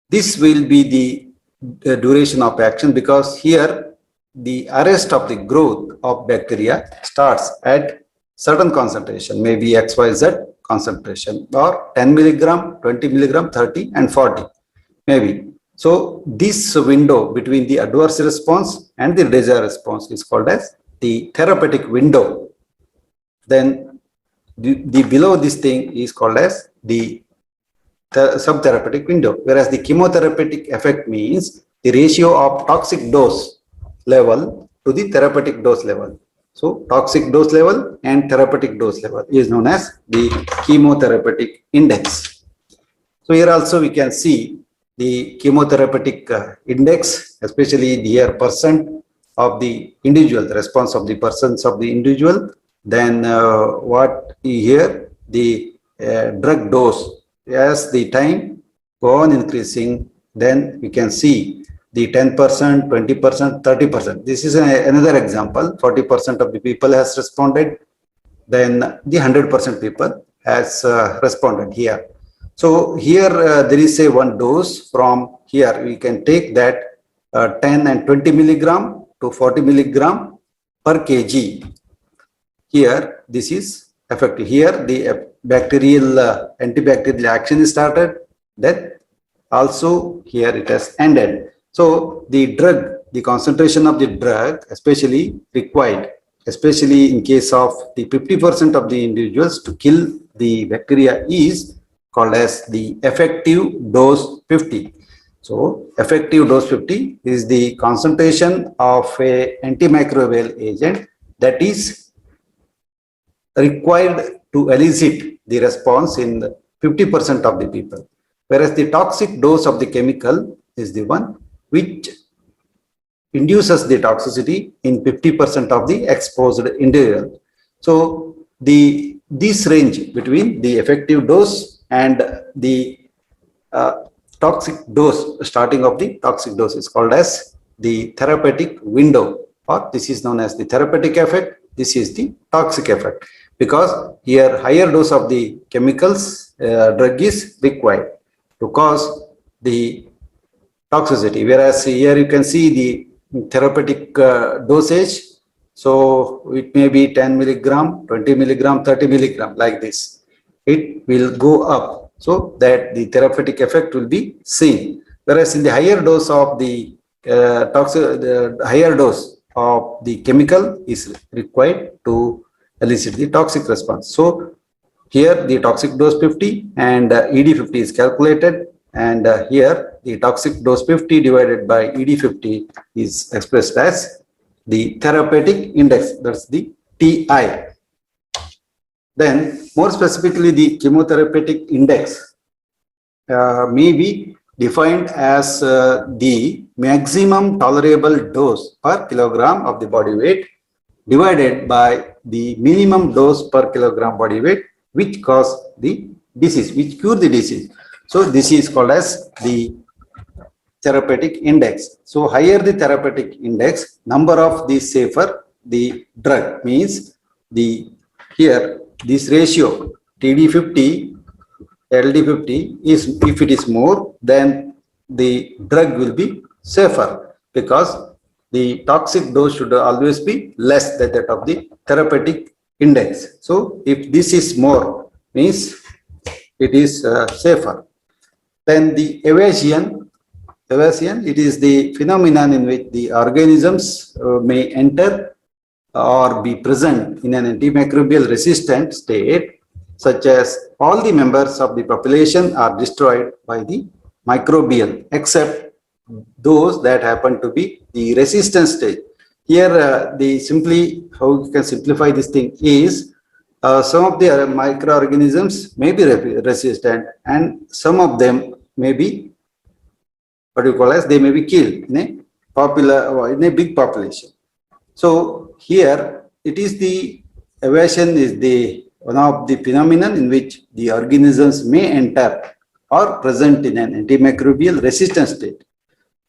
[SPEAKER 1] this will be the duration of action, because here the arrest of the growth of bacteria starts at certain concentration, maybe XYZ concentration, or 10 milligram, 20 milligram, 30 and 40 maybe. So this window between the adverse response and the desired response is called as the therapeutic window. Then the below this thing is called as the subtherapeutic window, whereas the chemotherapeutic effect means the ratio of toxic dose level to the therapeutic dose level. So toxic dose level and therapeutic dose level is known as the chemotherapeutic index. So here also we can see the chemotherapeutic index, especially here percent of the individual, the response of the persons of the individual. Then what here, the drug dose, as the time go on increasing, then we can see the 10%, 20%, 30%. This is another example. 40% of the people has responded. Then the 100% people has responded here. So here there is a one dose. From here we can take that 10 and 20 milligram to 40 milligram per kg. Here this is effective. Here the bacterial antibacterial action is started. Then also here it has ended. So the drug, the concentration of the drug, especially required, especially in case of the 50% of the individuals to kill the bacteria, is called as the effective dose 50. So effective dose 50 is the concentration of a antimicrobial agent that is required to elicit the response in 50% of the people, whereas the toxic dose of the chemical is the one which induces the toxicity in 50% of the exposed individual. So this range between the effective dose and the toxic dose, starting of the toxic dose, is called as the therapeutic window, or this is known as the therapeutic effect. This is the toxic effect, because here higher dose of the chemicals drug is required to cause the toxicity, whereas here you can see the therapeutic dosage. So it may be 10 milligram, 20 milligram, 30 milligram, like this. It will go up so that the therapeutic effect will be seen. Whereas in the higher dose of the higher dose of the chemical is required to elicit the toxic response. So here the toxic dose 50 and ED50 is calculated. And here the toxic dose 50 divided by ED50 is expressed as the therapeutic index, that's the TI. Then more specifically, the chemotherapeutic index may be defined as the maximum tolerable dose per kilogram of the body weight divided by the minimum dose per kilogram body weight which cause the disease, which cure the disease. So this is called as the therapeutic index. So higher the therapeutic index, number of the safer the drug, means the here this ratio TD50, LD50 is, if it is more, then the drug will be safer, because the toxic dose should always be less than that of the therapeutic index. So if this is more, means it is safer. Then the evasion, it is the phenomenon in which the organisms may enter or be present in an antimicrobial resistant state, such as all the members of the population are destroyed by the microbial, except those that happen to be the resistant stage. Here, how you can simplify this thing is, some of the microorganisms may be resistant, and some of them may be, what you call as, they may be killed in a big population. So here it is the evasion is the one of the phenomenon in which the organisms may enter or present in an antimicrobial resistant state,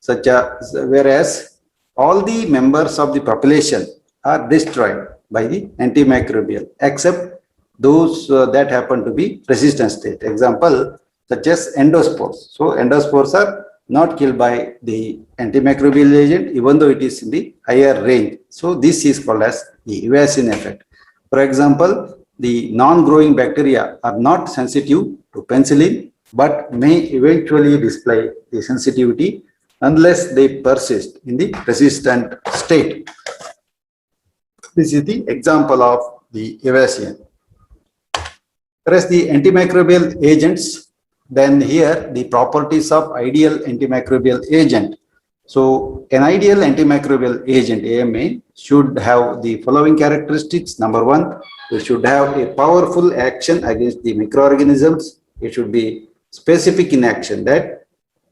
[SPEAKER 1] such as, whereas all the members of the population are destroyed by the antimicrobial, except those that happen to be resistant state. Example, such as endospores. So endospores are not killed by the antimicrobial agent, even though it is in the higher range. So this is called as the evasion effect. For example, the non-growing bacteria are not sensitive to penicillin, but may eventually display the sensitivity unless they persist in the resistant state. This is the example of the evasion. Whereas the antimicrobial agents, then here the properties of ideal antimicrobial agent. So an ideal antimicrobial agent, AMA, should have the following characteristics. Number one, it should have a powerful action against the microorganisms. It should be specific in action, that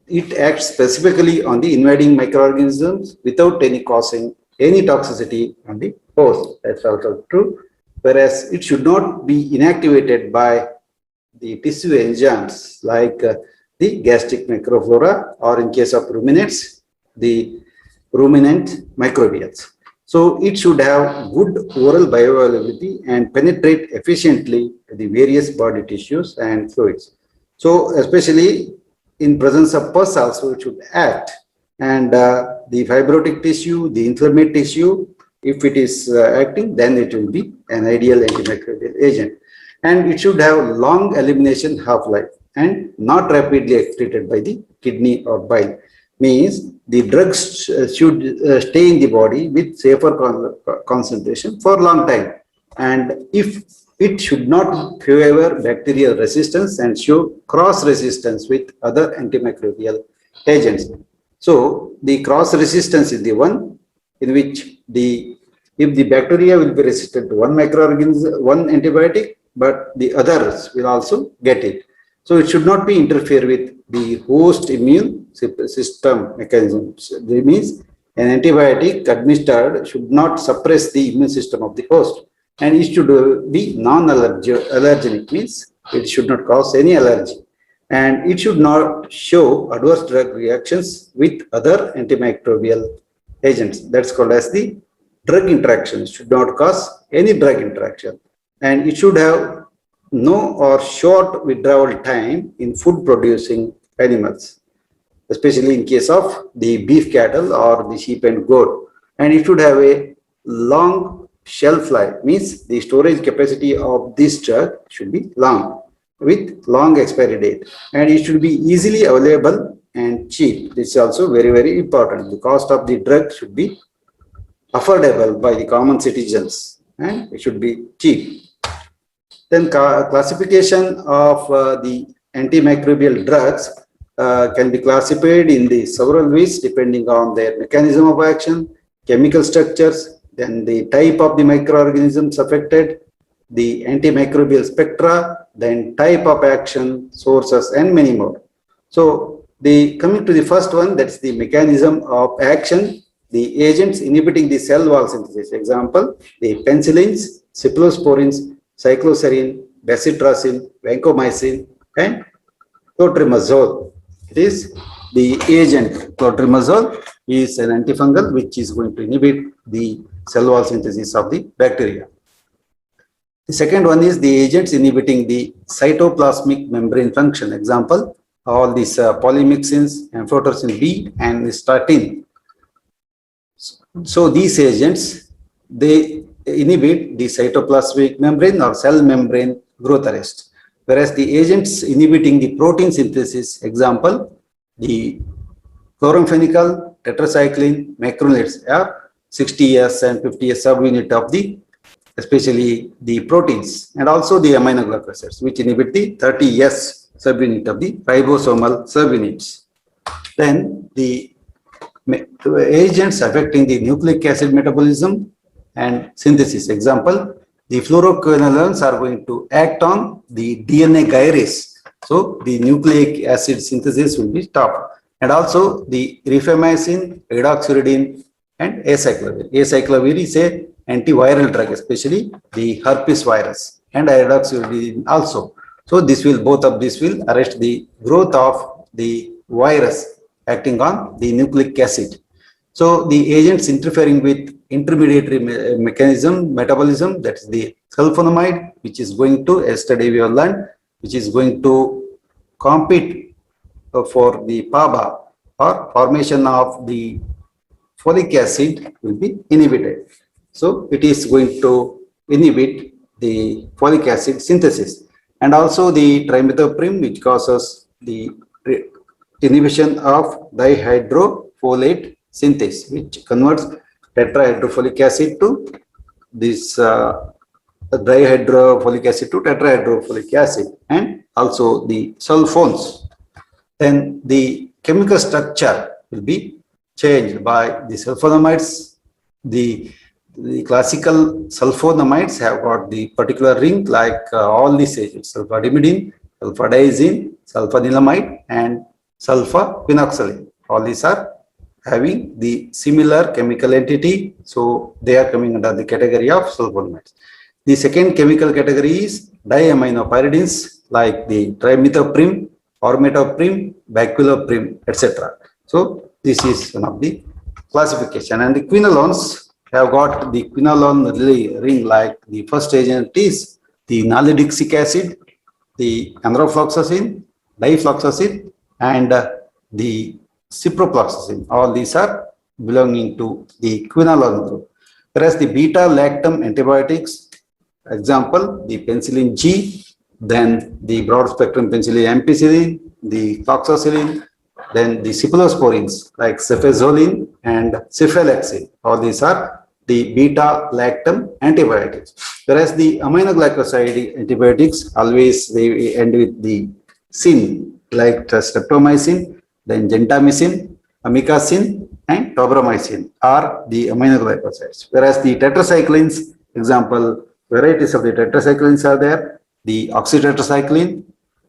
[SPEAKER 1] it acts specifically on the invading microorganisms without any causing any toxicity on the host. That's also true. Whereas it should not be inactivated by the tissue enzymes like the gastric microflora, or in case of ruminants, the ruminant microbials. So it should have good oral bioavailability and penetrate efficiently to the various body tissues and fluids. So especially in presence of pus also it should act, and the fibrotic tissue, the inflammatory tissue, if it is acting, then it will be an ideal antimicrobial agent. And it should have long elimination half-life and not rapidly excreted by the kidney or bile. Means the drugs should stay in the body with safer concentration for a long time. And if it should not favor bacterial resistance and show cross resistance with other antimicrobial agents. So the cross resistance is the one in which if the bacteria will be resistant to one microorganism, one antibiotic, but the others will also get it. So it should not be interfere with the host immune system mechanisms. That means an antibiotic administered should not suppress the immune system of the host, and it should be non-allergenic, means it should not cause any allergy, and it should not show adverse drug reactions with other antimicrobial agents. That's called as the drug interaction. Should not cause any drug interaction, and it should have no or short withdrawal time in food producing animals, especially in case of the beef cattle or the sheep and goat. And it should have a long shelf life, means the storage capacity of this drug should be long, with long expiry date, and it should be easily available and cheap. This is also very, very important. The cost of the drug should be affordable by the common citizens, and it should be cheap. Then classification of the antimicrobial drugs can be classified in the several ways depending on their mechanism of action, chemical structures, then the type of the microorganisms affected, the antimicrobial spectra, then type of action, sources, and many more. So coming to the first one, that's the mechanism of action, the agents inhibiting the cell wall synthesis. Example, the penicillins, cephalosporins, cycloserine, bacitracin, vancomycin, and clotrimazole. It is the agent. Clotrimazole is an antifungal which is going to inhibit the cell wall synthesis of the bacteria. The second one is the agents inhibiting the cytoplasmic membrane function. Example, all these polymyxins, amphotericin B and statin. So these agents, they inhibit the cytoplasmic membrane or cell membrane growth arrest. Whereas the agents inhibiting the protein synthesis, example, the chloramphenicol, tetracycline, macrolides are 60S and 50S subunit of the, especially the proteins, and also the aminoglycosides, which inhibit the 30S subunit of the ribosomal subunits. Then the agents affecting the nucleic acid metabolism and synthesis. Example, the fluoroquinolones are going to act on the DNA gyrase. So the nucleic acid synthesis will be stopped. And also the rifamycin, hydroxyuridine, and acyclovir. Acyclovir is a antiviral drug, especially the herpes virus, and hydroxyuridine also. So this will, both of these will arrest the growth of the virus acting on the nucleic acid. So the agents interfering with intermediary mechanism, metabolism, that is the sulfonamide, which is going to, yesterday we have learned, which is going to compete for the PABA or formation of the folic acid will be inhibited. So it is going to inhibit the folic acid synthesis, and also the trimethoprim, which causes the inhibition of dihydrofolate synthase, which converts tetrahydrofolic acid to this dihydrofolic acid to tetrahydrofolic acid, and also the sulfones. Then the chemical structure will be changed by the sulfonamides. The classical sulfonamides have got the particular ring like all these agents: sulfadimidine, sulfadiazine, sulfanilamide, and sulfaquinoxaline. All these are having the similar chemical entity, so they are coming under the category of sulfonamides. The second chemical category is diaminopyridines like the trimethoprim, ormetoprim, baculoprim, etc. So this is one of the classification. And the quinolones have got the quinolone ring, like the first agent is the nalidixic acid, the androfloxacin, difloxacin, and the ciprofloxacin. All these are belonging to the quinolone group. Whereas the beta-lactam antibiotics, example, the penicillin G, then the broad-spectrum penicillin ampicillin, the cloxacillin, then the cephalosporins like cefazolin and cephalexin. All these are the beta-lactam antibiotics. Whereas the aminoglycoside antibiotics, always they end with the sin, like streptomycin, then gentamicin, amikacin, and tobramycin are the aminoglycosides. Whereas the tetracyclines, example, varieties of the tetracyclines are there: the oxytetracycline,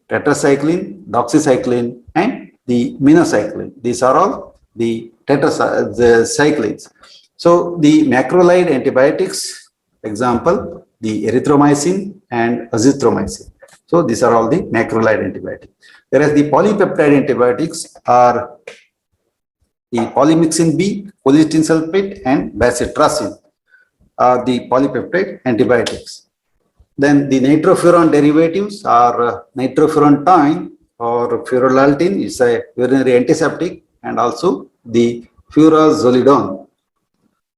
[SPEAKER 1] tetracycline, doxycycline, and the minocycline. These are all the tetracyclines. So the macrolide antibiotics, example, the erythromycin and azithromycin. So these are all the macrolide antibiotics. Whereas the polypeptide antibiotics are the polymyxin B, colistin sulfate, and bacitracin are the polypeptide antibiotics. Then the nitrofuran derivatives are nitrofurantoin or furolaltin is a urinary antiseptic, and also the furazolidone.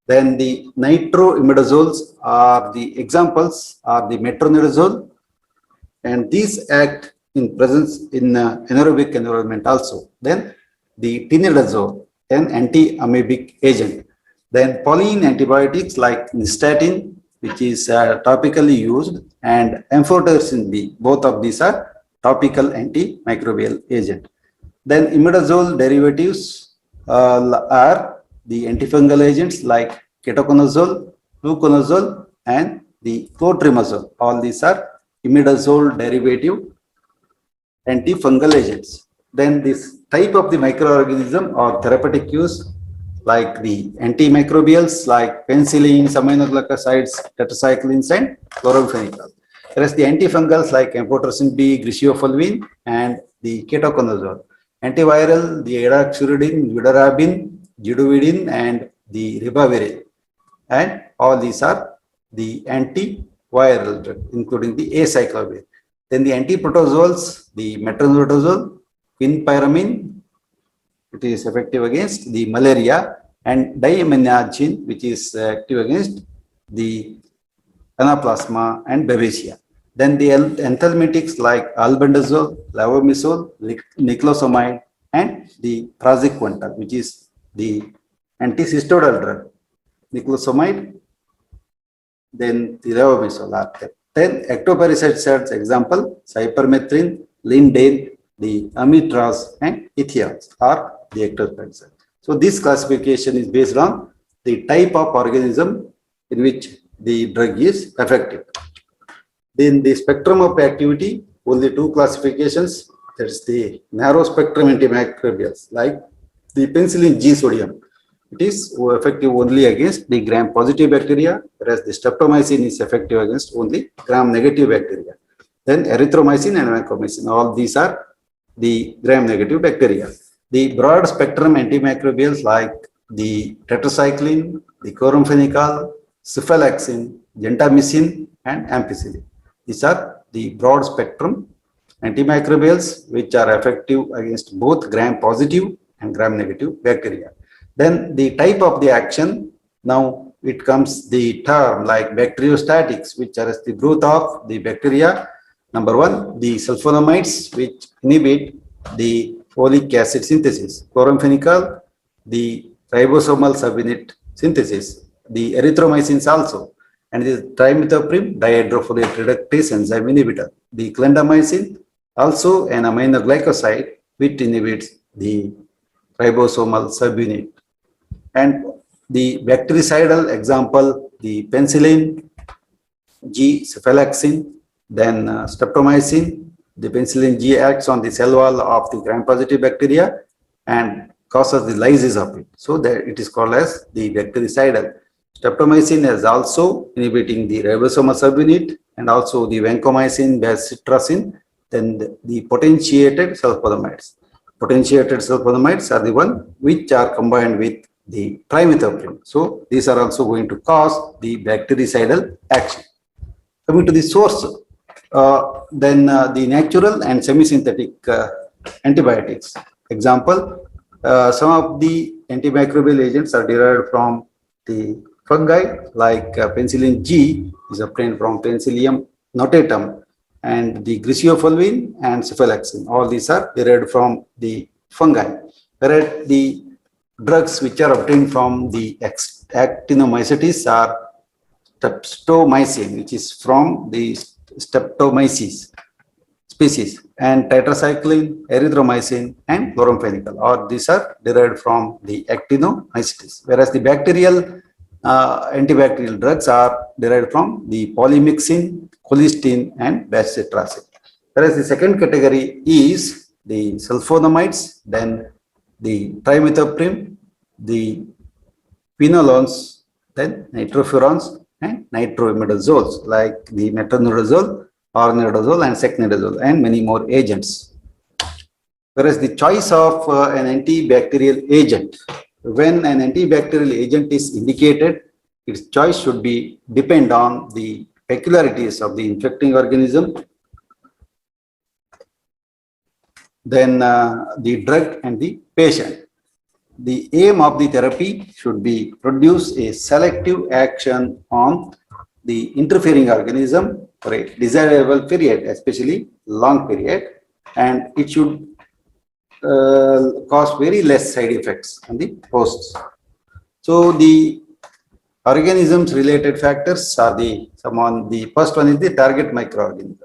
[SPEAKER 1] Then the nitroimidazoles are the examples are the metronidazole, and these act in presence in anaerobic environment also. Then the tinidazole, an anti-amoebic agent. Then polyene antibiotics like nystatin, which is topically used, and amphotericin B. Both of these are topical antimicrobial agent. Then imidazole derivatives are the antifungal agents like ketoconazole, fluconazole, and the clotrimazole. All these are imidazole derivative antifungal agents. Then this type of the microorganism or therapeutic use like the antimicrobials like penicillins, aminoglycosides, tetracyclines, and chloramphenicol. Whereas the antifungals like amphotericin B, griseofulvin, and the ketoconazole. Antiviral, the hydroxyuridine, vidarabine, juduvidin, and the ribavirin. And all these are the antiviral viral drug, including the acyclovir. Then the antiprotozoals, the metronidazole, quinpyramine, it is effective against the malaria, and diaminiazine, which is active against the anaplasma and babesia. Then the anthelmintics like albendazole, lavamisole, niclosamide, and the praziquantel, which is the anticystoidal drug. Niclosamide, then the lavamisole are there. Then ectoparasiticides, example, cypermethrin, lindane, the amitraz, and ethions are the ectoparasiticides. So this classification is based on the type of organism in which the drug is effective. Then the spectrum of activity, only two classifications. That's the narrow spectrum antimicrobials like the penicillin G sodium. It is effective only against the gram-positive bacteria, whereas the streptomycin is effective against only gram-negative bacteria. Then erythromycin and vancomycin, all these are the gram-negative bacteria. The broad spectrum antimicrobials like the tetracycline, the chloramphenicol, cephalexin, gentamicin, and ampicillin. These are the broad spectrum antimicrobials which are effective against both gram-positive and gram-negative bacteria. Then the type of the action, now it comes the term like bacteriostatics, which are the growth of the bacteria. Number one, the sulfonamides, which inhibit the folic acid synthesis. Chloramphenicol, the ribosomal subunit synthesis. The erythromycins also. And the trimethoprim dihydrofolate reductase enzyme inhibitor. The clindamycin, also an aminoglycoside, which inhibits the ribosomal subunit. And the bactericidal example, the penicillin G, cephalexin, then streptomycin. The penicillin G acts on the cell wall of the gram-positive bacteria and causes the lysis of it. So that it is called as the bactericidal. Streptomycin is also inhibiting the ribosomal subunit and also the vancomycin, bacitracin, then the potentiated sulfonamides. Potentiated sulfonamides are the one which are combined with the trimethoprim. So these are also going to cause the bactericidal action. Coming to the source, then the natural and semi-synthetic antibiotics. Example, some of the antimicrobial agents are derived from the fungi, like penicillin G is obtained from Penicillium notatum, and the griseofulvin and cephalexin. All these are derived from the fungi. Whereas the drugs which are obtained from the actinomycetes are streptomycin, which is from the Streptomyces species, and tetracycline, erythromycin, and chloramphenicol. All these are derived from the actinomycetes. Whereas the bacterial antibacterial drugs are derived from the polymyxin, colistin, and bacitracin. Whereas the second category is the sulfonamides, then the trimethoprim, the quinolones, then nitrofurans, and nitroimidazoles like the metronidazole, ornidazole, and secnidazole, and many more agents. Whereas the choice of an antibacterial agent, when an antibacterial agent is indicated, its choice should be depend on the peculiarities of the infecting organism, then the drug and the patient. The aim of the therapy should be produce a selective action on the interfering organism for a desirable period, especially long period, and it should cause very less side effects on the hosts. So the organisms related factors are the first one is the target microorganism.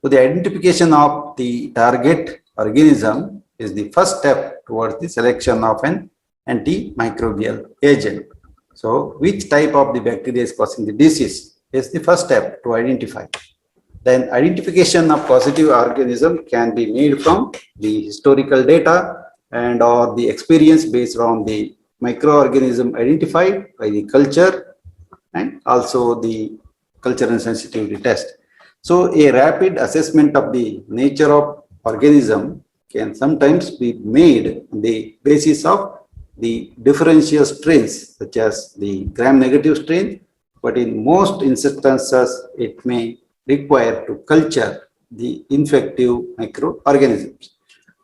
[SPEAKER 1] So the identification of the target organism is the first step towards the selection of an antimicrobial agent. So which type of the bacteria is causing the disease is the first step to identify. Then identification of causative organism can be made from the historical data and or the experience based on the microorganism identified by the culture and also the culture and sensitivity test. So a rapid assessment of the nature of organism can sometimes be made on the basis of the differential strains such as the gram-negative strain, but in most instances, it may require to culture the infective microorganisms.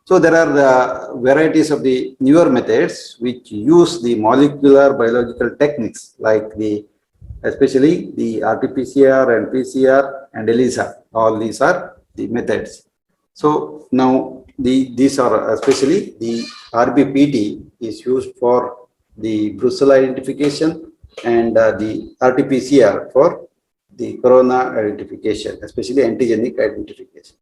[SPEAKER 1] So there are the varieties of the newer methods which use the molecular biological techniques like the especially the RT-PCR and PCR and ELISA. All these are the methods. So now these are especially the RBPT is used for the Brucella identification and the RT-PCR for the corona identification, especially antigenic identification.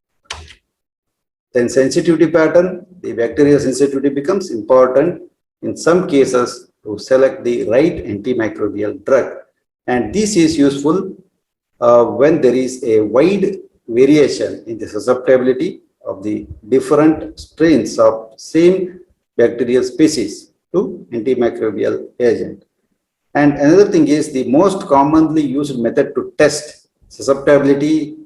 [SPEAKER 1] Then sensitivity pattern, the bacterial sensitivity becomes important in some cases to select the right antimicrobial drug. And this is useful when there is a wide variation in the susceptibility of the different strains of same bacterial species to antimicrobial agent. And another thing is the most commonly used method to test susceptibility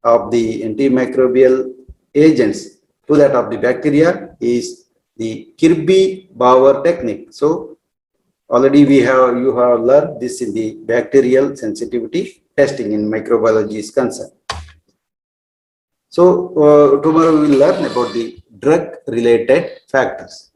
[SPEAKER 1] of the antimicrobial agents to that of the bacteria is the Kirby-Bauer technique. So already you have learned this in the bacterial sensitivity testing in microbiology is concerned. So tomorrow we will learn about the drug related factors.